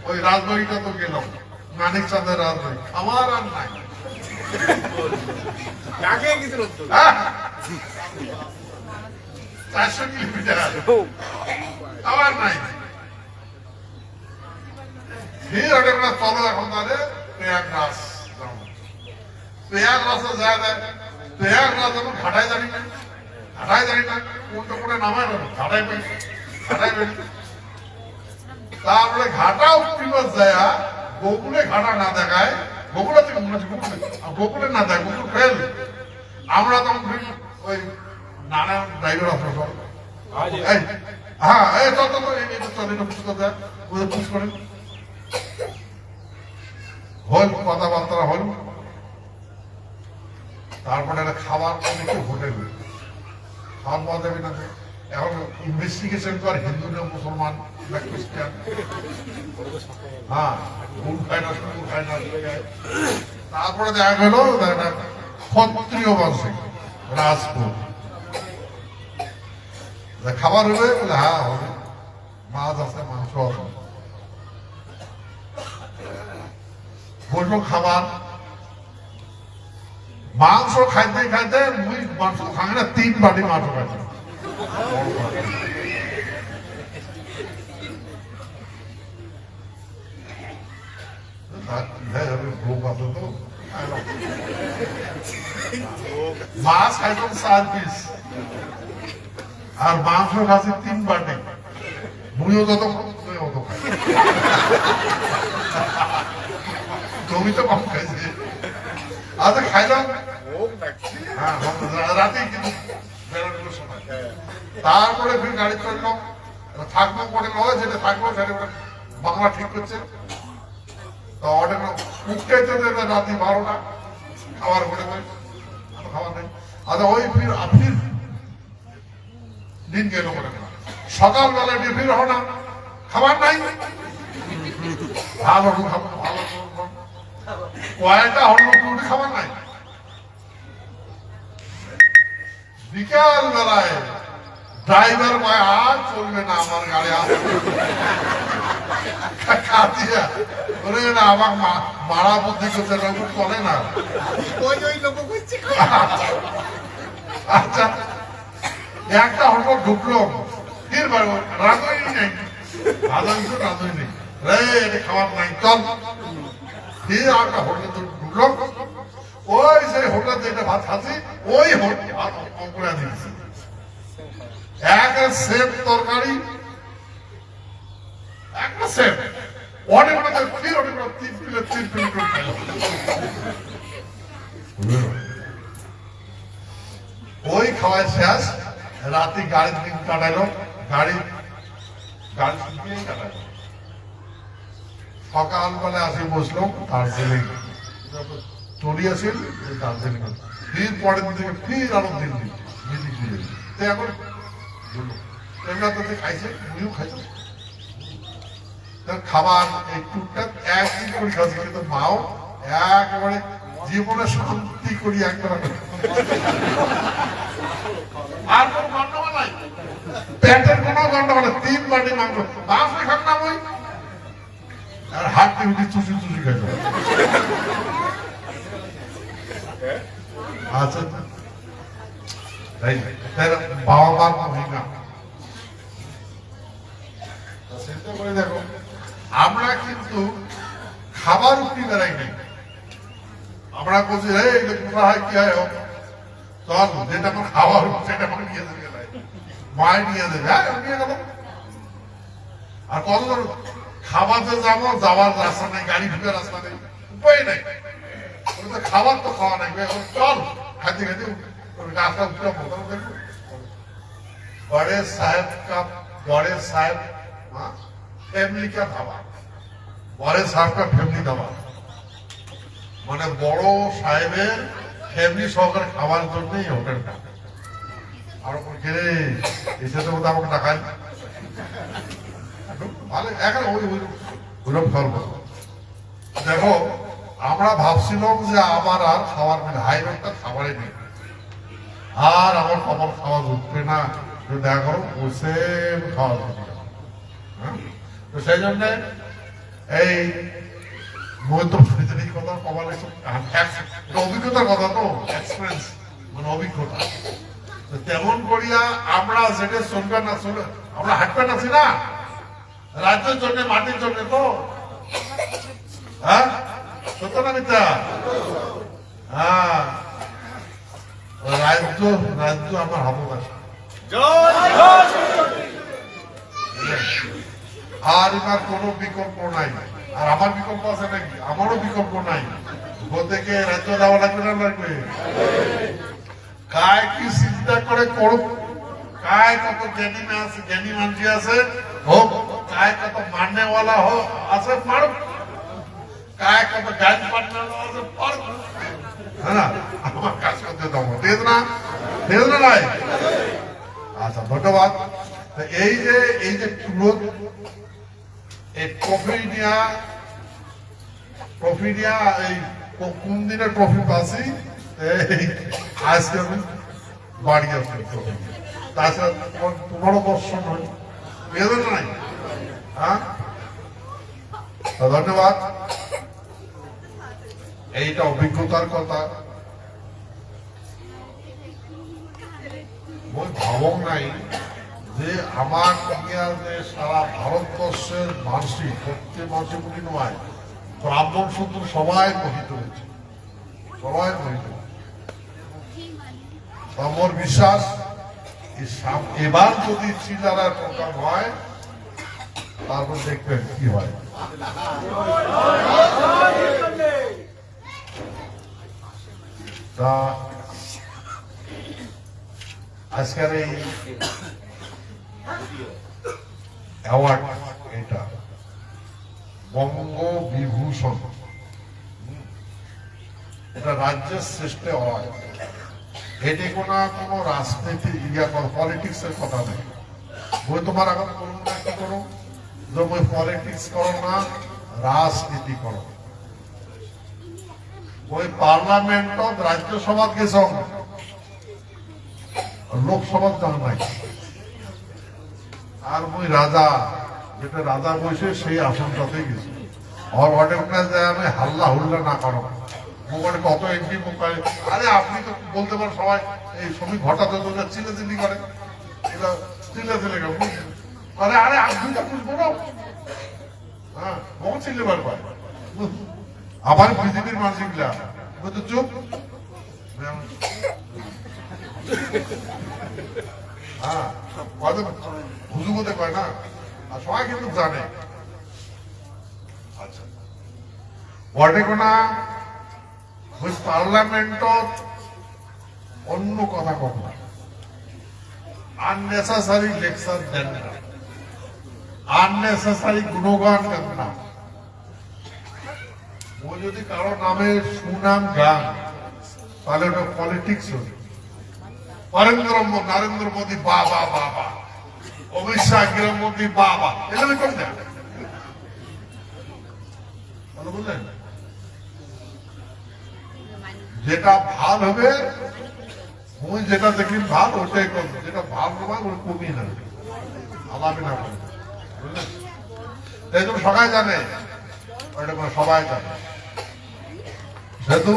ওই রাজবাড়িটা তো গেলাম, মানিক চাঁদের রাজবাড়ি, খাবার আর নাই। হ্যাঁ, 400 কিলোমিটার খাবার নাই। ফির ওটা চলো এখন তাহলে প্রয়াগরাজ যাবো। প্রয়াগরাজে যায় দেয়, প্রয়াগরাজ এখন ঘাটায় জানি না, ঘাটায় জানি না কোনটা করে নামায় না, ঘাটায় পাই, ঘাটায় পাই। তারপরে ঘাটা উত্তীর্ণ যায়, গোকুলে ঘাটা না দেখায়, গোকুলে থেকে মনে হচ্ছে গোকুলে না দেয়, গোকুল ফেল। আমরা তখন ওই নারায়ণ ড্রাইভার আসলো সব, হ্যাঁ এই চল চল চল এটা পুষ দেয়, ওদের পুষ করে হল, কথাবার্তা হল। তারপরে একটা খাবার হোটেল, খাওয়ার পাওয়া যাবে না। এখন ইনভেস্টিগেশন কর, হিন্দু না মুসলমান না খ্রিস্টান, হ্যাঁ গুণ খায় না শুকুর খায় না। তারপরে দেখা গেল ক্ষত্রিয় বংশে রাজপুত, খাবার হবে বলে হ্যাঁ হবে, মাছ আছে মাংস আছে। বললো খাবার, মাংস খাইতে খাইতে মুই মাংস খাই না, 3 বাটি মাংস খাইছে। মাছ খাইতাম 4 পিস আর মাংস খাচ্ছি 3 বাটি, মুইও যত তুমি তো কম খাইছি। আচ্ছা খাইলাম রাতে কিন্তু বেরোনোর সময়। তারপরে ফির গাড়ি চললাম, থাকবো পরে নয় যেটা থাকবো সেটা বাংলা ঠিক করছে। তো অর্ডার উঠতে রাতে 12টা, খাবার করে খাবার নেই। আচ্ছা ওই ফির ফির দিন গেল করে সকালবেলা ফির হো না, খাবার নাই, ভালো খাবার ভালো কয়েকটা হল রুটি খাবার নাই। বিকাল বেলায় ড্রাইভার ভাই আর চলবে না, আমার গাড়ি আমার মারা বুদ্ধি করছে, চলে না। আচ্ছা একটা হোটেল ঢুকলো, ফির রাঁধুনি নেই, ভালো কিছু রাঁধুনি নেই, রে খাবার নাই, চল ফির একটা হোটেল ঢুকলো। ওই যে হোটেল যেটা ভাত খাচ্ছি ওই হোটেল ভাত করে দিয়েছি, একটা সেম তরকারি, একটা সেম অনেক ফির অনেক 3 প্লেট 3 প্লেট করে খাইল। ওই খাওয়াই শেষ, রাতে গাড়ির দিন কাটাইলো, গাড়ি কাটাইলো। সকালবেলা আসে বসলো দার্জিলিং, চলে আসেন দার্জিলিং, ফির পরের দিন থেকে ফির আরো দিল্লি মিটিং দিয়ে এখন খাইছে, উনিও খাইছে খাবার। এই টুকটাক একদিন করে খাচ্ছি, কিন্তু মাও একেবারে জীবনে শান্তি করি একবার। আর কোন গন্ডগোল নাই, পেটের কোন গন্ডগোল, 3 বাটি মাংস, মাংস খান না বই আর হাত দিয়ে চুষি চুষি খাইল। আচ্ছা বাবা মার ভূমিকা চিন্তা করে দেখো, আমরা কিন্তু খাবার উঠি বেড়াই নাই, আমরা বলছি কোথা হয় কি হয় চল, যেটা আমার খাবার সেটা আমার নিয়ে দেবে, মায় নিয়ে দেবে, হ্যাঁ নিয়ে গেল। আর কত খাবারতে যাবো, যাওয়ার রাস্তা নেই, গাড়ি ঢুকার রাস্তা নেই, উপায় নেই, খাবার তো খাওয়া নাই, চল খাইতে খাইতে রাস্তা উঠে बड़े साहब फैमिली का धाबा, बड़े साहब का फैमिली धाबा মানে বড় সাহেবের ফ্যামিলি সহকারে খাবার জন্য এই হোটেলটা। আর ঘিরে এসে তো আমাকে টাকা ভালো এখন ওইরকম করব। দেখো আমরা ভাবছিলাম যে আমার আর খাওয়ার মানে হাই রোডটা খাবারই নেই, আর আমার খাবার খাওয়া উঠবে না, দেখা করো বসে খাওয়া যাবে। তো সেই জন্য এই অভিজ্ঞতার কথা তো এক্সপিরিয়েন্স মানে অভিজ্ঞতা, তেমন করিয়া আমরা যেটা চলবে না চলবে, আমরা হাঁটবেন আছি না রাজ্যের জন্য মাটির জন্য তো, হ্যাঁ সত্য না মিথ্যা? হ্যাঁ রাজ্য রাজ্য আমার হাতে আছে, আর এবার কোনো বিকল্প নাই। আর আমার বিকল্প আছে নাকি? আমারও বিকল্প নাই। থেকে রাজ্য দেওয়া লাগবে না লাগবে? কায় কি চিন্তা করে করুক, কায় কত জ্ঞানী আছে, জ্ঞানী মানুষ আছে হোক, কায় কত মাননেওয়ালা হোক আছে পারুক, কায় কত গান পাঠনেওয়ালা আছে পারুক, হ্যাঁ না? আমার কাজ করতে দেবো, ঠিক না? ঠিক না নাই? আচ্ছা ধন্যবাদ। এই যে তুলো এই ট্রফি নিয়া এই কোন দিনের ট্রফি পাচ্ছি, আজকে আমি বাড়ি আসছি ট্রফি, তাছাড়া তোমারও দর্শন হয় বেদন নাই। হ্যাঁ ধন্যবাদ। এইটা অভিজ্ঞতার কথা, মই ভাবক নাই যে আমার যে সারা ভারতবর্ষের মানুষই, প্রত্যেক মানুষের বলি নয়, ব্রাহ্মণ সূত্র সবাই মোহিত হয়েছে, সবাই মোহিত। আমার বিশ্বাস এবার যদি চিলারার প্রোগ্রাম হয় তারপর দেখবেন কি হয়। তা আজকের এই অ্যাওয়ার্ড, এটা বঙ্গ বিভূষণ, এটা রাজ্যের শ্রেষ্ঠ অ্যাওয়ার্ড। এটি কোনো রাজনীতি পলিটিক্স এর কথা নেই। বই তোমার এখন করুন না, কি করো যে বই পলিটিক্স করো না, রাজনীতি করো। ওই পার্লামেন্ট রাজ্যসভা গেছ, লোকসভা যান নাই। আর ওই রাজা, যেটা রাজা বসে সেই আসনটাতে গেছে। আর অর্ডার যায় আমি হাল্লা হুল্লা না করো, মোবাইলে কত এমপি মোবাইল, আরে আপনি তো বলতে পারেন সবাই এই শ্রমিক হঠাৎ চিল্লাচিল্লি করে, চিল্লাচিল্লি করে, আরে আপনি তো বুঝবো না, হ্যাঁ বহু চিল্লিবার পারে। আবার পৃথিবীর মানুষগুলা বলতে চুপ, হ্যাঁ হুজু বলতে পারে না, আর সবাই কিন্তু জানে। আচ্ছা ওয়ার্ডে কোনা ওই পার্লামেন্টত অন্য কথা কম না, আননেসেসারি লেকচার দেন না, আননেসেসারি গুণগান দেন না। ও যদি কারো নামে সুনাম গান তাহলে ওটা পলিটিক্স হবে। নরেন্দ্র মোদী বাবা বাবা, অমিত শাহ গৃহমন্ত্রী বাবা, এগুলো কম দেন, বুঝলেন? যেটা ভাল হবে, ওই যেটা দেখি ভাল ওটাই করবে, যেটা ভাল হবে ওই কমিয়ে নেবে, আলাপে না করবে, বুঝলেন? এই জন্য সবাই জানে, ওইটা সবাই জানে। সেহেতু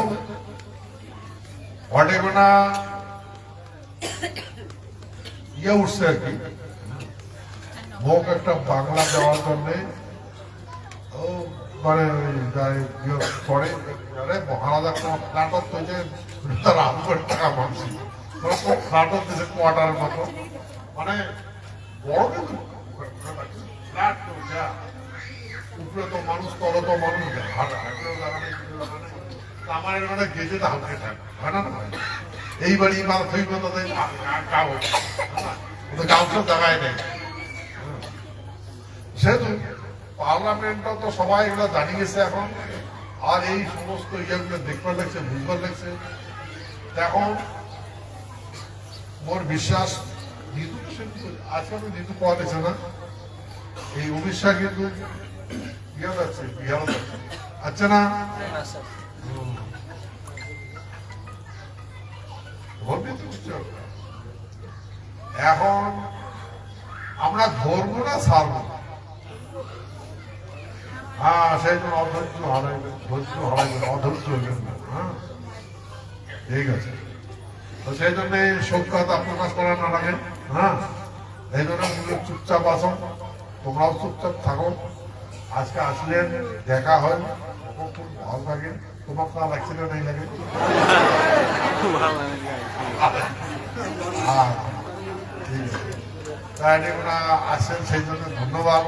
ওয়াটে কোনা ইয়ে উঠছে আর কি, মুখ একটা বাংলা দেওয়ার জন্য মানে পরে মহারাজা কোনো ফ্ল্যাটত হয়েছে, রাম করে টাকা মানছি ফ্ল্যাটত দিয়েছে কোয়ার্টারের মতো, মানে বড় কিন্তু ফ্ল্যাট উপরে তো মানুষ, তলে তো মানুষ, আমার এখানে গেছে তো হালকে থাকে হয় না, এই বাড়ি মাল থইব তাদের গাও সব জায়গায় নেই। সেহেতু পার্লামেন্টটা তো সবাই এগুলো জানিয়ে গেছে এখন, আর এই সমস্ত ইয়েগুলো দেখবার লাগছে, বুঝবার লাগছে। এখন মোর বিশ্বাস নিতু, আজকে তো নিতু পাওয়া গেছে না, এই উড়িষ্যা কিন্তু যাচ্ছে বিহারও যাচ্ছে, আচ্ছা না? এখন আমরা ধরবো না ছাড়বো, হ্যাঁ সেই জন্য অধৈর্য হারাইবেন, ধৈর্য হারাইবেন, অধৈর্য হইবেন না। হ্যাঁ ঠিক আছে, তো সেই জন্য শোক কথা প্রকাশ করার না লাগে। হ্যাঁ এই জন্য চুপচাপ আসো, তোমরাও চুপচাপ থাকো। আজকে আসলেন, দেখা হয়, খুব ভালো লাগে। তোমার না লাগছে না, নাই লাগে? তাই আসেন, সেই জন্য ধন্যবাদ।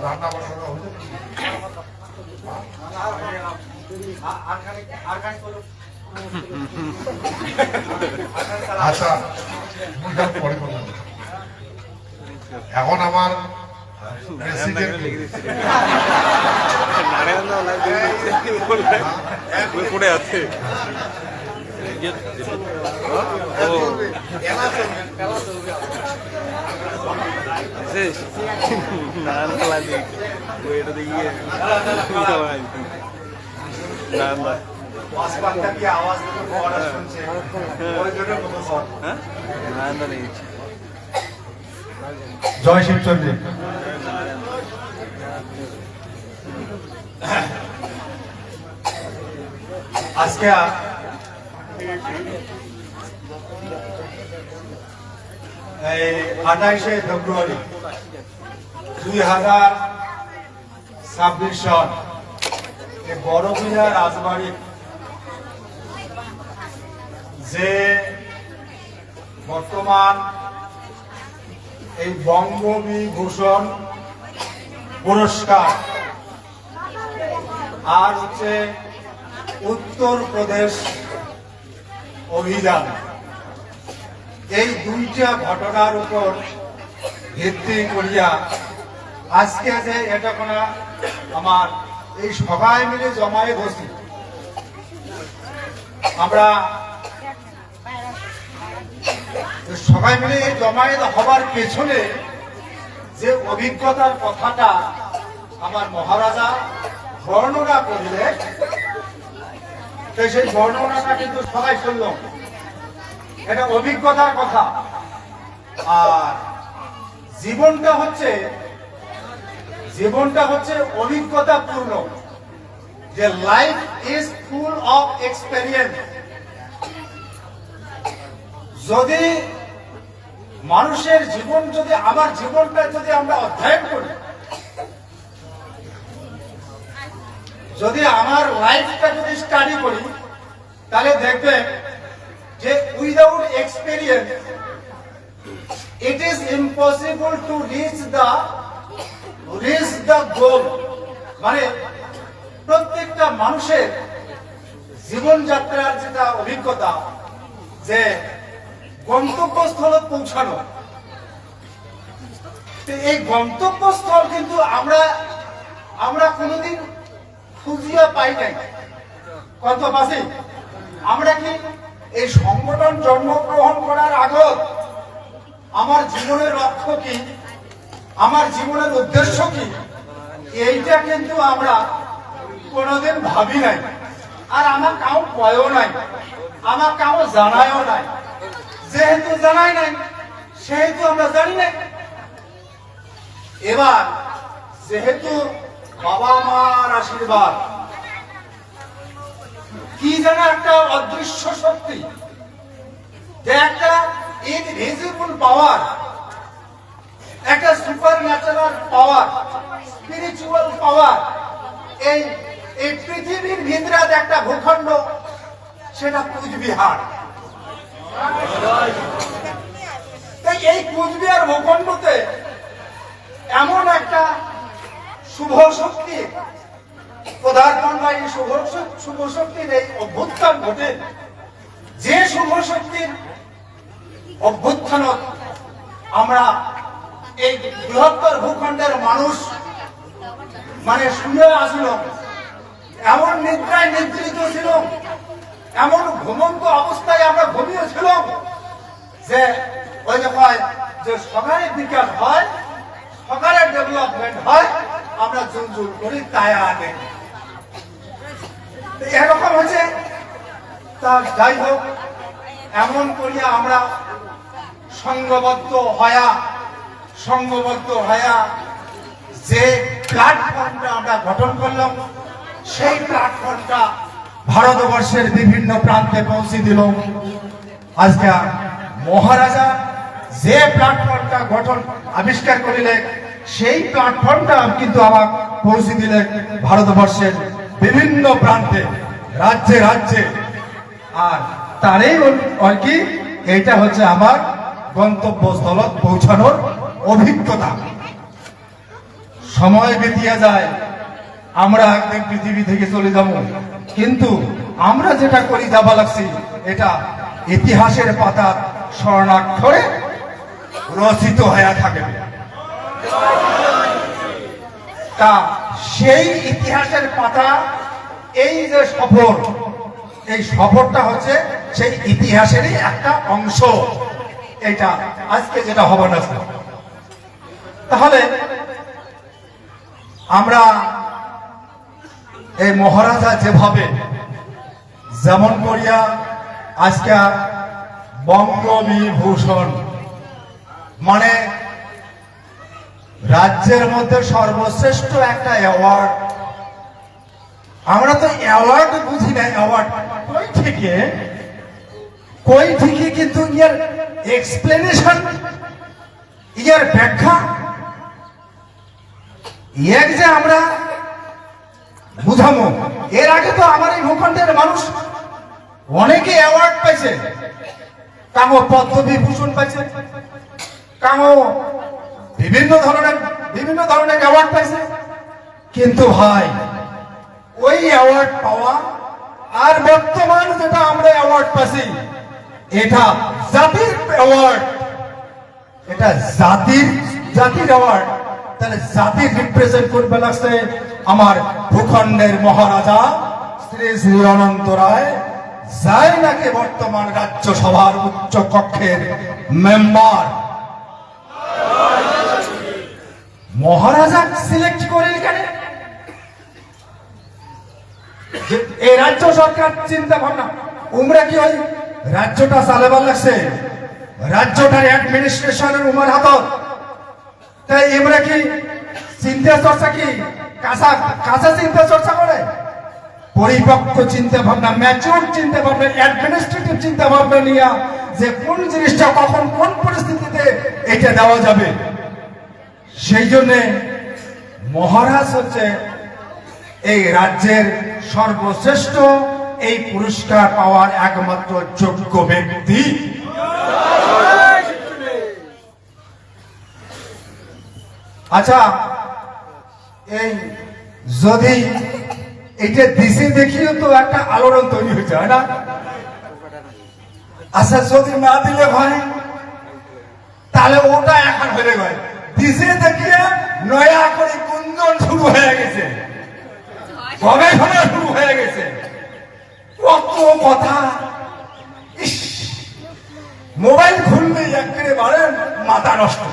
রান্না বান্না হয়েছে? আচ্ছা পরে কথা। এখন আমার পড়ে আছে জয় শিবচন্দ্র। আজকে এই 28শে ফেব্রুয়ারি 2026 সন বড়বিলা রাজবাড়ি যে বর্তমান এই বঙ্গবিভূষণ পুরস্কার আর হচ্ছে উত্তরপ্রদেশ অভিযান, এই দুইটা ঘটনার উপর ভিত্তি করিয়া আজকে যে এটা কোনো আমার এই সবাই মিলে জমায়ে বসি, আমরা সবাই মিলে এই জমায়েত হবার পেছনে যে অভিজ্ঞতার কথাটা আমার মহারাজা বর্ণনা করলে, সেই বর্ণনাটা কিন্তু সবাই শুনল, এটা অভিজ্ঞতার কথা। আর জীবনটা হচ্ছে অভিজ্ঞতা পূর্ণ, যে life is full of experience. যদি মানুষের জীবন, যদি আমার জীবনটা যদি আমরা অধ্যয়ন করি, যদি আমার লাইফটা যদি স্টাডি করি, তাহলে দেখবেন যে without experience it is impossible to reach the গোল। মানে প্রত্যেকটা মানুষের জীবনযাত্রার যেটা অভিজ্ঞতা, যে গন্তব্যস্থলে পৌঁছানো, এই গন্তব্যস্থল কিন্তু আমরা কোনোদিন খুঁজিয়া পাই নাই। কত পাশে আমরা কি এই সংগঠন জন্মগ্রহণ করার আগে আমার জীবনের লক্ষ্য কি, আমার জীবনের উদ্দেশ্য কি, এইটা কিন্তু আমরা কোনোদিন ভাবি নাই। আর আমার কাউ কয়ও নাই, আমার কাউ জানায়ও নাই। যেহেতু জানাই নাই, সেহেতু আমরা জানি নাই। এবার যেহেতু বাবা মার আশীর্বাদ, কি যেন একটা অদৃশ্য শক্তি, যে একটা ইনভিজিবল পাওয়ার, একটা সুপার ন্যাচারাল পাওয়ার, স্পিরিচুয়াল পাওয়ার, এই পৃথিবীর ভিতরে একটা ভূখণ্ড, সেটা কুচবিহার। এই কুচবিহার ভূখণ্ডতে এমন একটা শুভ শক্তি পদার্পণ বা এই শুভ শক্তির এই অভ্যুত্থান ঘটে, যে শুভ শক্তির অভ্যুত্থানত আমরা এই বৃহত্তর ভূখণ্ডের মানুষ মানে শুনে আসল, এমন নিদ্রায় নিদ্রিত ছিল, এমন ঘুমন্ত অবস্থায় আমরা ঘুমিয়েছিলাম, যে ওই যে কয় যে সকালে বিকাশ হয়, সকালে ডেভেলপমেন্ট হয় আমরা জুল করি তাই আগে এরকম হচ্ছে। তা যাই হোক, এমন করিয়া আমরা সংঘবদ্ধ হয়া যে প্ল্যাটফর্মটা আমরা গঠন করলাম, সেই প্ল্যাটফর্মটা ভারতবর্ষের বিভিন্ন প্রান্তে পৌঁছে দিল। আজকে মহারাজা যে প্ল্যাটফর্মটা আবিষ্কার করিলেন, সেই প্ল্যাটফর্মটা কিন্তু আবার পৌঁছে দিলেন ভারতবর্ষের বিভিন্ন প্রান্তে, রাজ্যে রাজ্যে। আর তারই আর কি এইটা হচ্ছে আমার গন্তব্যস্থল পৌঁছানোর অভিজ্ঞতা। সময় বিতিয়া যায়, আমরা একদিন পৃথিবী থেকে চলে যাব, কিন্তু আমরা যেটা করি যাবা লাগছি এটা ইতিহাসের পাতা স্বর্ণাক্ষরে রচিত হয়ে থাকে। তা সেই ইতিহাসের পাতা, এই যে সফর, এই সফরটা হচ্ছে সেই ইতিহাসেরই একটা অংশ। এটা আজকে যেটা হবে না, তাহলে আমরা এই মহারাজা যেভাবে যেমন করিয়া আজকে বঙ্গবিভূষণ মানে রাজ্যের মধ্যে সর্বশ্রেষ্ঠ একটা অ্যাওয়ার্ড, আমরা তো অ্যাওয়ার্ড বুঝি না, অ্যাওয়ার্ড কই থেকে কিন্তু ইয়ার এক্সপ্লেনেশন, ইয়ার ব্যাখ্যা এক যে আমরা বুঝামো। এর আগে তো আমার এই ভূখণ্ডের মানুষ অনেকে অ্যাওয়ার্ড পাইছে, কামো পদ্মবিভূষণ পাইছে, কামো বিভিন্ন ধরনের অ্যাওয়ার্ড পাইছে। কিন্তু ভাই, ওই অ্যাওয়ার্ড পাওয়া আর বর্তমান যেটা আমরা অ্যাওয়ার্ড পাচ্ছি, এটা জাতির অ্যাওয়ার্ড, এটা জাতির অ্যাওয়ার্ড। তাহলে জাতির রিপ্রেজেন্ট করবে লাগছে আমার ভূখণ্ডের মহারাজা শ্রী শ্রী অনন্ত রায়, যাই নাকি বর্তমান রাজ্যসভার উচ্চ কক্ষের মেম্বার। মহারাজা সিলেক্ট করেন কেন? এই রাজ্য সরকার চিন্তা ভাবনা, উমরা কি ওই রাজ্যটা চালাবার লাগছে, রাজ্যটার অ্যাডমিনিস্ট্রেশনের উমার হাতত। তাই আমরা কি চিন্তা চর্চা কি কাঁচা চিন্তা চর্চা করে? পরিপক্ক চিন্তা ভাবনা, ম্যাচিউর চিন্তা ভাবনা, অ্যাডমিনিস্ট্রেটিভ চিন্তা ভাবনা নিয়ে যে কোন জিনিসটা কখন কোন পরিস্থিতিতে এটা দেওয়া যাবে, সেই জন্যে মহারাজ হচ্ছে এই রাজ্যের সর্বশ্রেষ্ঠ এই পুরস্কার পাওয়ার একমাত্র যোগ্য ব্যক্তি। আচ্ছা, এই যদি এটা দিশে দেখিও তো একটা আলোড়ন তৈরি হয়ে যায় না? আচ্ছা, যদি না দিলে ভাই, তাহলে ওটা এখন হয়ে গেল দিশে দেখিয়ে নয়া করে কুন্দন শুরু হয়ে গেছে, গবেষণা শুরু হয়ে গেছে, কত কথা। মোবাইল খুললে একেবারে মাথা নষ্ট।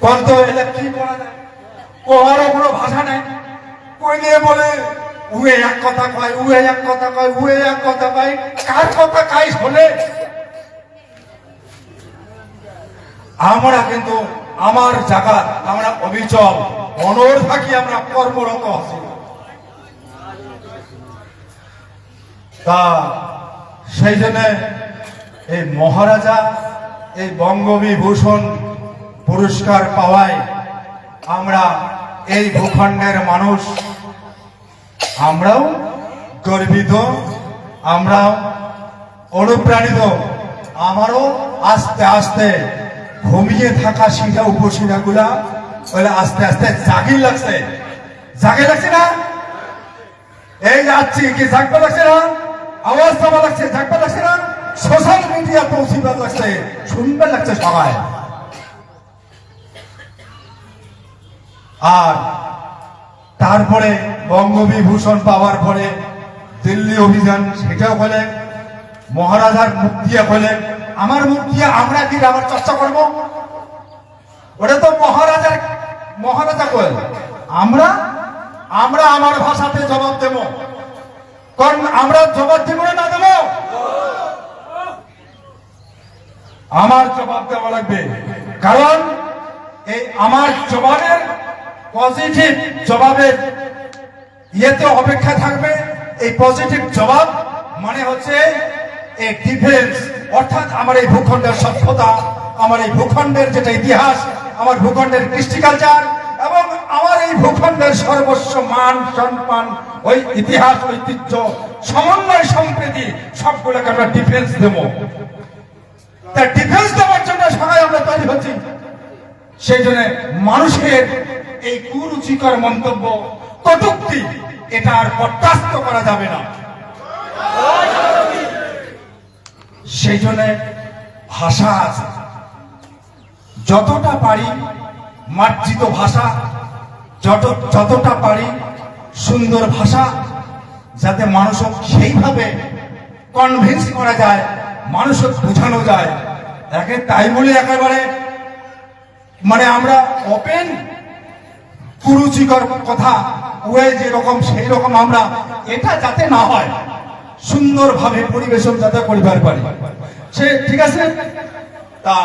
কত এলে কি বলা যায়, কোয়ারও কোনো ভাষা নাই। কই নিয়ে বলে উয়ে এক কথা কয়, উয়ে এক কথা কয়, উয়ে এক কথা কয়, কার কথা কাই শোনে? আমরা কিন্তু আমার জায়গা আমরা অবিচল অনড় থাকি, আমরা কর্মরত আছি। তা সেই জন্য এই মহারাজা এই বঙ্গবিভূষণ পুরস্কার পাওয়ায় আমরা এই ভূখণ্ডের মানুষ আমরাও গর্বিত, আমরাও অনুপ্রাণিত। আমারও আস্তে আস্তে ঘুমিয়ে থাকা শিরা উপশিরা গুলা আস্তে আস্তে জাগি লাগছে না? এই যাচ্ছি কি জাগবা লাগছে না? আওয়াজ দেওয়া লাগছে, জাগবা লাগছে না? সোশ্যাল মিডিয়া পৌঁছিবার লাগছে, শুনবে লাগছে সবাই। আর তারপরে বঙ্গবিভূষণ পাওয়ার পরে দিল্লি অভিযান, সেটাও বলে মহারাজার মুখ দিয়ে বলে, আমার মুখ দিয়ে আমরা কি আবার চর্চা করব? ওটা তো মহারাজা কয়। আমরা আমরা আমার ভাষাতে জবাব দেব, কারণ আমরা জবাব দেব না দেব, আমার জবাব দেওয়া লাগবে। কারণ এই আমার জবাবের পজিটিভ জবাবের ইয়েতে অপেক্ষা থাকবে। এই পজিটিভ জবাব মানে হচ্ছে এই ডিফেন্স, অর্থাৎ আমার এই ভূখণ্ডের সভ্যতা, আমার এই ভূখণ্ডের যেটা ইতিহাস, আমার ভূখণ্ডের কৃষ্টি কালচার এবং আমার এই ভূখণ্ডের সর্বস্ব মান সম্মান, ওই ইতিহাস ঐতিহ্য সমন্বয় সম্প্রীতি সবগুলোকে আমরা ডিফেন্স দেব। তার ডিফেন্স দেওয়ার জন্য সবাই আমরা তৈরি হচ্ছি। সেই জন্য মানুষের এই কুরুচিকর মন্তব্য, কটূক্তি, এটা আর বরদাস্ত করা যাবে না। সেই জন্য ভাষা আছে, যতটা পারি মার্জিত ভাষা, যতটা পারি সুন্দর ভাষা, যাতে মানুষক সেইভাবে কনভিন্স করা যায়, মানুষক বোঝানো যায়। তাই বলে একেবারে মানে আমরা ওপেন কুরুচিকর কথা ওই যেরকম সেই রকম আমরা, এটা যাতে না হয়, সুন্দরভাবে পরিবেশন যাতে করিবার পারি, সে ঠিক আছে। তা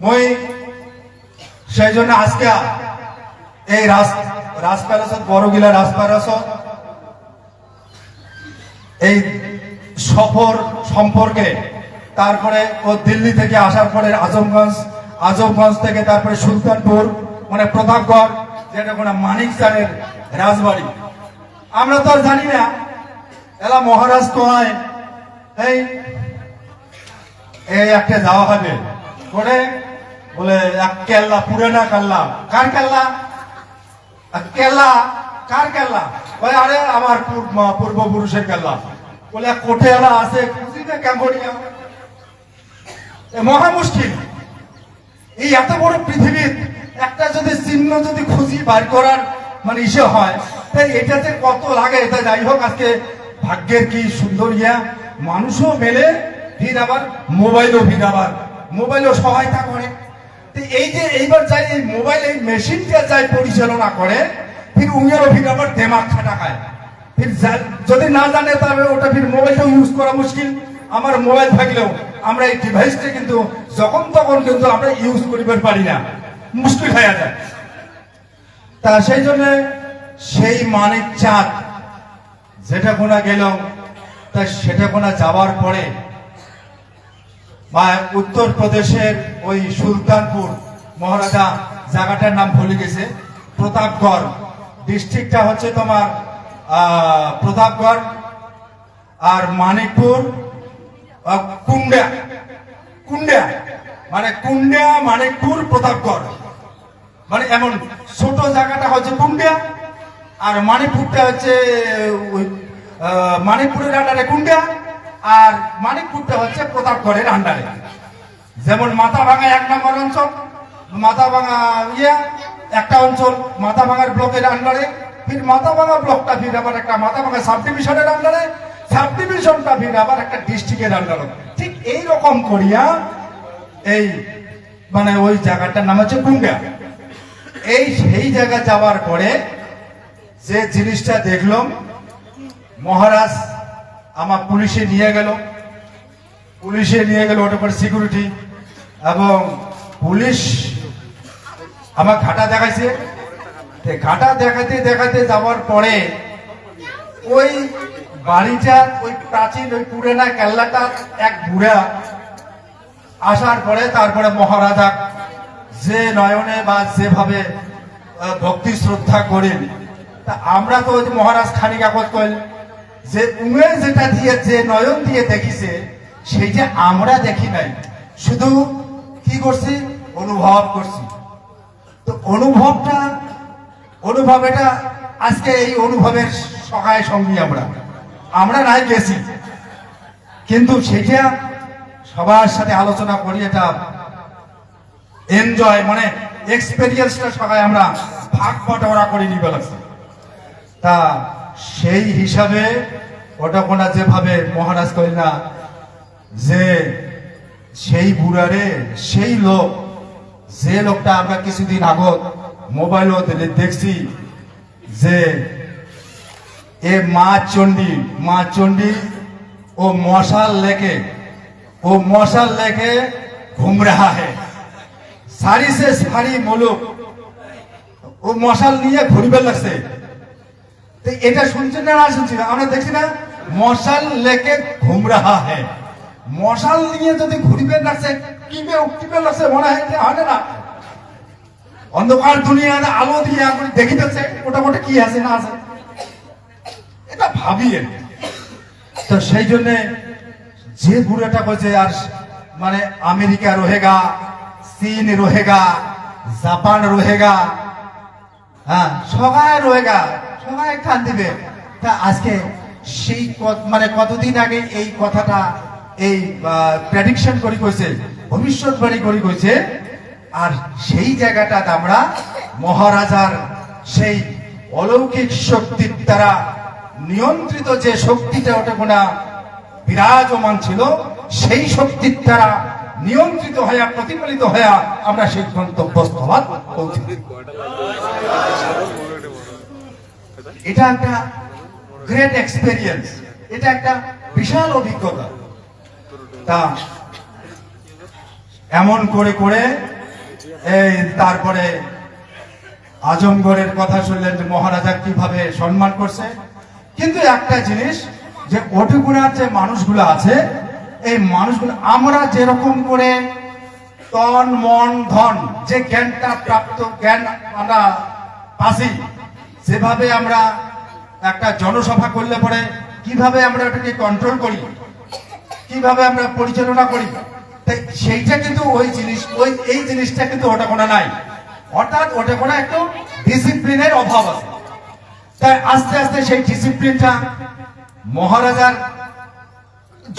মই সেই জন্য আজকে এই রাজপ্যালেসত বড়গিলা রাজপ্যালেসত এই সফর সম্পর্কে, তারপরে ও দিল্লি থেকে আসার পরে আজমগঞ্জ থেকে তারপরে সুলতানপুর মানে প্রতাপগড়, যেটা কোনো মানিক স্যারের রাজবাড়ি, আমরা তো আর জানি না। এলা মহারাজ তো হয় এই একটা যাওয়া হবে করে বলে এক কেল্লা, পুরানা কেল্লা। কার কেল্লা? কেল্লা কার কেল্লা? বলে আরে আমার পূর্বপুরুষের কেল্লা। বলে কোঠে এলা আছে খুঁজিতে ক্যাম্বোডিয়া, মহা মুশকিল। এই এত বড় পৃথিবীর একটা যদি চিহ্ন যদি খুঁজি বার করার মানে ইসে হয়, তাই এটাতে কত লাগে। এটা যাই হোক, আজকে ভাগ্যের কি সুন্দর ইয়া, মানুষও মেলে, ফির আবার মোবাইলও সহায়তা করে। এই যে এইবার যাই এই মোবাইল, এই মেশিনটা যাই পরিচালনা করে, ফির উঙ্গেরও ফির আবার দেমাগ খাটা খায়। ফির যদি না জানে তবে ওটা ফির মোবাইলটাও ইউজ করা মুশকিল। আমার মোবাইল থাকলেও আমরা এই ডিভাইসটা কিন্তু যখন তখন কিন্তু আমরা ইউজ করিবার পারি না, মুশকিল হয়ে যায়। তা সেই জন্য সেই মানিক চাঁদ যেটা কোনা গেল, তা সেটা কোনা যাওয়ার পরে বা উত্তরপ্রদেশের ওই সুলতানপুর মহারাজা, জায়গাটার নাম ভুলে গেছে, প্রতাপগড় ডিস্ট্রিক্টটা হচ্ছে তোমার প্রতাপগড়, আর মানিকপুর কুন্ডা মানে কুন্ডা, মানিকপুর, প্রতাপগড়, মানে এমন ছোট জায়গাটা হচ্ছে কুন্ডা, আর মানিকপুরটা হচ্ছে মানিকপুরের আন্ডারে কুন্ডা, আর মানিকপুরটা হচ্ছে প্রতাপগড়ের আন্ডারে। যেমন মাথাভাঙা 1 নম্বর অঞ্চল, মাথাভাঙা একটা অঞ্চল মাথাভাঙার ব্লকের আন্ডারে, ফির মাথাভাঙা ব্লকটা ফির আবার একটা মাথাভাঙা সাব ডিভিশনের আন্ডারে, সাব ডিভিশনটা ফির আবার একটা ডিস্ট্রিক্টের আন্ডারে। ঠিক এই রকম করিয়া এই মানে ওই জায়গাটার নাম হচ্ছে কুন্ডা। সেই জায়গা যাওয়ার পরে যে জিনিসটা দেখলাম, মহারাজ আমার পুলিশে নিয়ে গেল, ওটার পর সিকিউরিটি এবং পুলিশ আমার ঘাটা দেখাইছে। ঘাটা দেখাতে যাওয়ার পরে ওই বাড়িটা, ওই প্রাচীন ওই পুরানা কেল্লাটা এক বুড়া আসার পরে তারপরে মহারাজা যে নয়নে বা যেভাবে ভক্তি শ্রদ্ধা করেন, তা আমরা তো ওই মহারাজ খানি কাগজ কইল যে উমের যেটা দিয়ে যে নয়ন দিয়ে দেখিছে, সেই যে আমরা দেখি নাই, শুধু কি করছি অনুভব করছি। তো অনুভব এটা আজকে এই অনুভবের সহায় সঙ্গী আমরা নাই গেছি, কিন্তু সেটা সবার সাথে আলোচনা করি, এটা এনজয় মানে এক্সপেরিয়েন্সটা সবাই আমরা ভাগ বটরা করে নিবে লাগছে। তা সেই হিসাবে ওটা কোনা যেভাবে মহারাজ কই না যে সেই বুড়ারে সেই লোক যে লোকটা আমরা কিছুদিন আগত মোবাইলও দেখছি যে এ মা চণ্ডী ও मशाल लेके घूम रहा है सारी से सारी मुलुक ও মশাল নিয়ে ঘুরবে লাগছে। তো এটা শুনছেন না শুনছেন আমরা দেখছি না মশাল লেকে ঘুম রাহা হ্যাঁ মশাল নিয়ে যদি ঘুরবে লাগছে কিবে লাগছে মনে হয় না অন্ধকার দুনিয়ার আলো দিয়ে আপনি দেখিতেছে মোটামুটি কি আছে না আছে এটা ভাবিয়ে। তো সেই জন্য যে বুড়াটা বলছে আর মানে আমেরিকা রোহেগা, চীন রোহেগা, জাপান রোহেগা, হ্যাঁ সবাই রোহেগা, সবাই খান দিবে। তা আজকে সেই মানে কতদিন আগে এই কথাটা এই প্রেডিকশন করি কইছে, ভবিষ্যৎবাণী করি কইছে। আর সেই জায়গাটা আমরা মহারাজার সেই অলৌকিক শক্তির দ্বারা নিয়ন্ত্রিত যে শক্তিটা ওটা কোনা বিরাজমান ছিল, সেই শক্তির দ্বারা নিয়ন্ত্রিত হয়ে প্রতিফলিত হয়ে আমরা সেই গন্তব্যস্থল পৌঁছে। এটা একটা গ্রেট এক্সপেরিয়েন্স, এটা একটা বিশাল অভিজ্ঞতা। তা এমন করে করে এই তারপরে আজমগড়ের কথা শুনলেন যে মহারাজা কিভাবে সম্মান করছে। কিন্তু একটা জিনিস যে ওটুকুনার যে মানুষগুলো আছে, এই মানুষগুলো আমরা যেরকম করে তন মন ধন যে জ্ঞানটা প্রাপ্ত জ্ঞান আমরা পাচ্ছি, যেভাবে আমরা একটা জনসভা করলে পরে কিভাবে আমরা ওটাকে কন্ট্রোল করি, কিভাবে আমরা পরিচালনা করি, তাই সেইটা কিন্তু এই জিনিসটা কিন্তু ওটা কোনো নাই। অর্থাৎ ওটা কোনো একটু ডিসিপ্লিনের অভাব আছে। তাই আস্তে আস্তে সেই ডিসিপ্লিনটা মহারাজার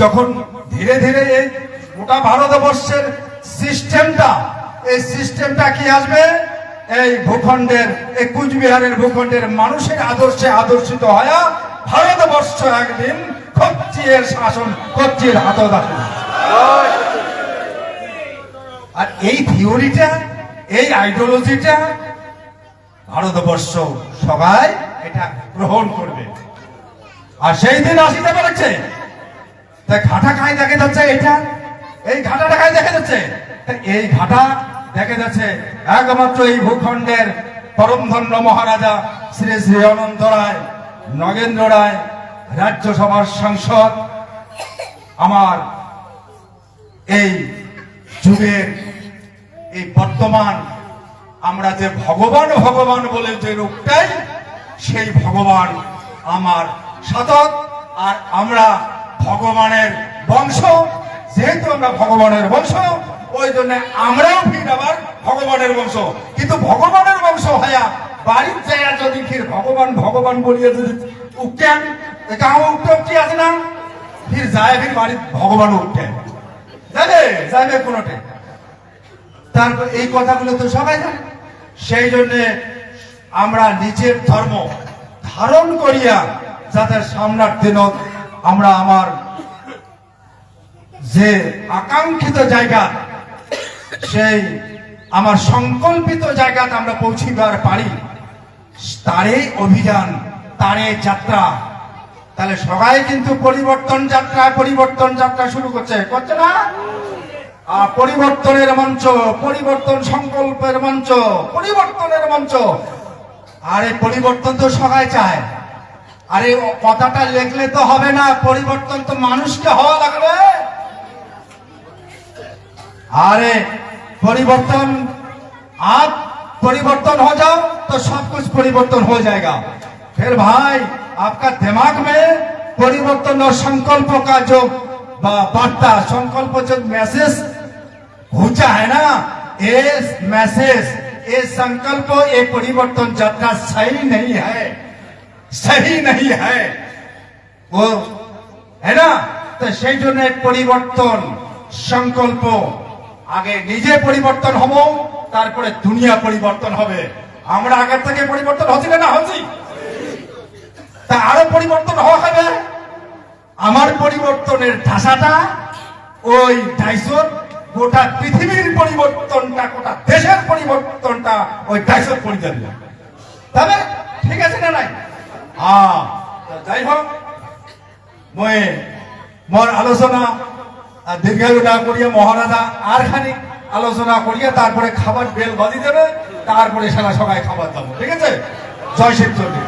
যখন ধীরে ধীরে এই গোটা ভারতবর্ষের সিস্টেমটা কি আসবে, এই ভূখণ্ডের এই কুচবিহারের ভূখণ্ডের মানুষের আদর্শে আদর্শিত হয়ে ভারতবর্ষ একদিন ক্ষত্রিয়ের শাসন, ক্ষত্রিয়ের হাতে আসবে। আর এই থিওরিটা, এই আইডিওলজিটা ভারতবর্ষ সবাই এটা গ্রহণ করবে। আর সেই দিন আসিতে পেরেছে। তাই ঘাটা খাই দেখে যাচ্ছে, এটা এই ঘাটাটা খাই দেখে যাচ্ছে। এই ঘাটা দেখে যাচ্ছে একমাত্র এই ভূখণ্ডের পরমধন্য মহারাজা শ্রী শ্রী অনন্ত রায়, নগেন্দ্র রায়, রাজ্যসভার সাংসদ, আমার এই যুগের এই বর্তমান আমরা যে ভগবান ভগবান বলে যে রূপটাই, সেই ভগবান আমার সাধক। আর আমরা ভগবানের বংশ, যেহেতু আমরা ভগবানের বংশ, ওই জন্য আমরাও ফির আবার ভগবানের বংশ। কিন্তু ভগবানের বংশ হইয়া বাড়ির জায়গা যদি ফির ভগবান ভগবান বলিয়ে যদি উঠতেন, গাঁও উঠতে আছে না, ফির যায় ফির বাড়ির ভগবান উঠতেন যাবে কোনোটে। তারপর এই কথাগুলো তো সবাই জানে। সেই জন্য আমরা নিজের ধর্ম ধারণ করিয়া যাতে সামনের দিনত আমরা আমার যে আকাঙ্ক্ষিত জায়গা, সেই আমার সংকল্পিত জায়গাতে আমরা পৌঁছিবার পারি, তারে অভিযান, তারে যাত্রা। তাহলে সবাই কিন্তু পরিবর্তন যাত্রা শুরু করছে না? পরিবর্তনের মঞ্চ, পরিবর্তন সংকল্পের মঞ্চ, পরিবর্তনের মঞ্চ। আর এই পরিবর্তন তো সবাই চায়। আরে কথাটা লিখলে তো হবে না, পরিবর্তন তো মানুষকে হওয়া লাগবে। अरे परिवर्तन, आप परिवर्तन हो जाओ तो सब कुछ परिवर्तन हो जाएगा। फिर भाई आपका दिमाग में परिवर्तन और संकल्प का जो वार्ता, संकल्प जो मैसेज घुसा है ना, ये मैसेज, ये संकल्प, ये परिवर्तन यात्रा सही नहीं है, वो है ना। तो সেই জন্য পরিবর্তন সংকল্প, আগে নিজে পরিবর্তন হব, তারপরে দুনিয়া পরিবর্তন হবে। আমরা আগের থেকে পরিবর্তন হচ্ছি না হচ্ছি, তা আরো পরিবর্তন হওয়া হবে। আমার পরিবর্তনের ধাসাটা ওই 250 গোটা পৃথিবীর পরিবর্তনটা, গোটা দেশের পরিবর্তনটা ওই ডাইসব পরিচালিত। তবে ঠিক আছে না নাই? যাই হোক, মই মোর আলোচনা দীর্ঘায়ু না করিয়া মহারাজা আর খানিক আলোচনা করিয়া তারপরে খাবার বেল বাজি দেবে, তারপরে সারা সবাই খাবার দাবো। ঠিক আছে? জয় শিব চন্ডী।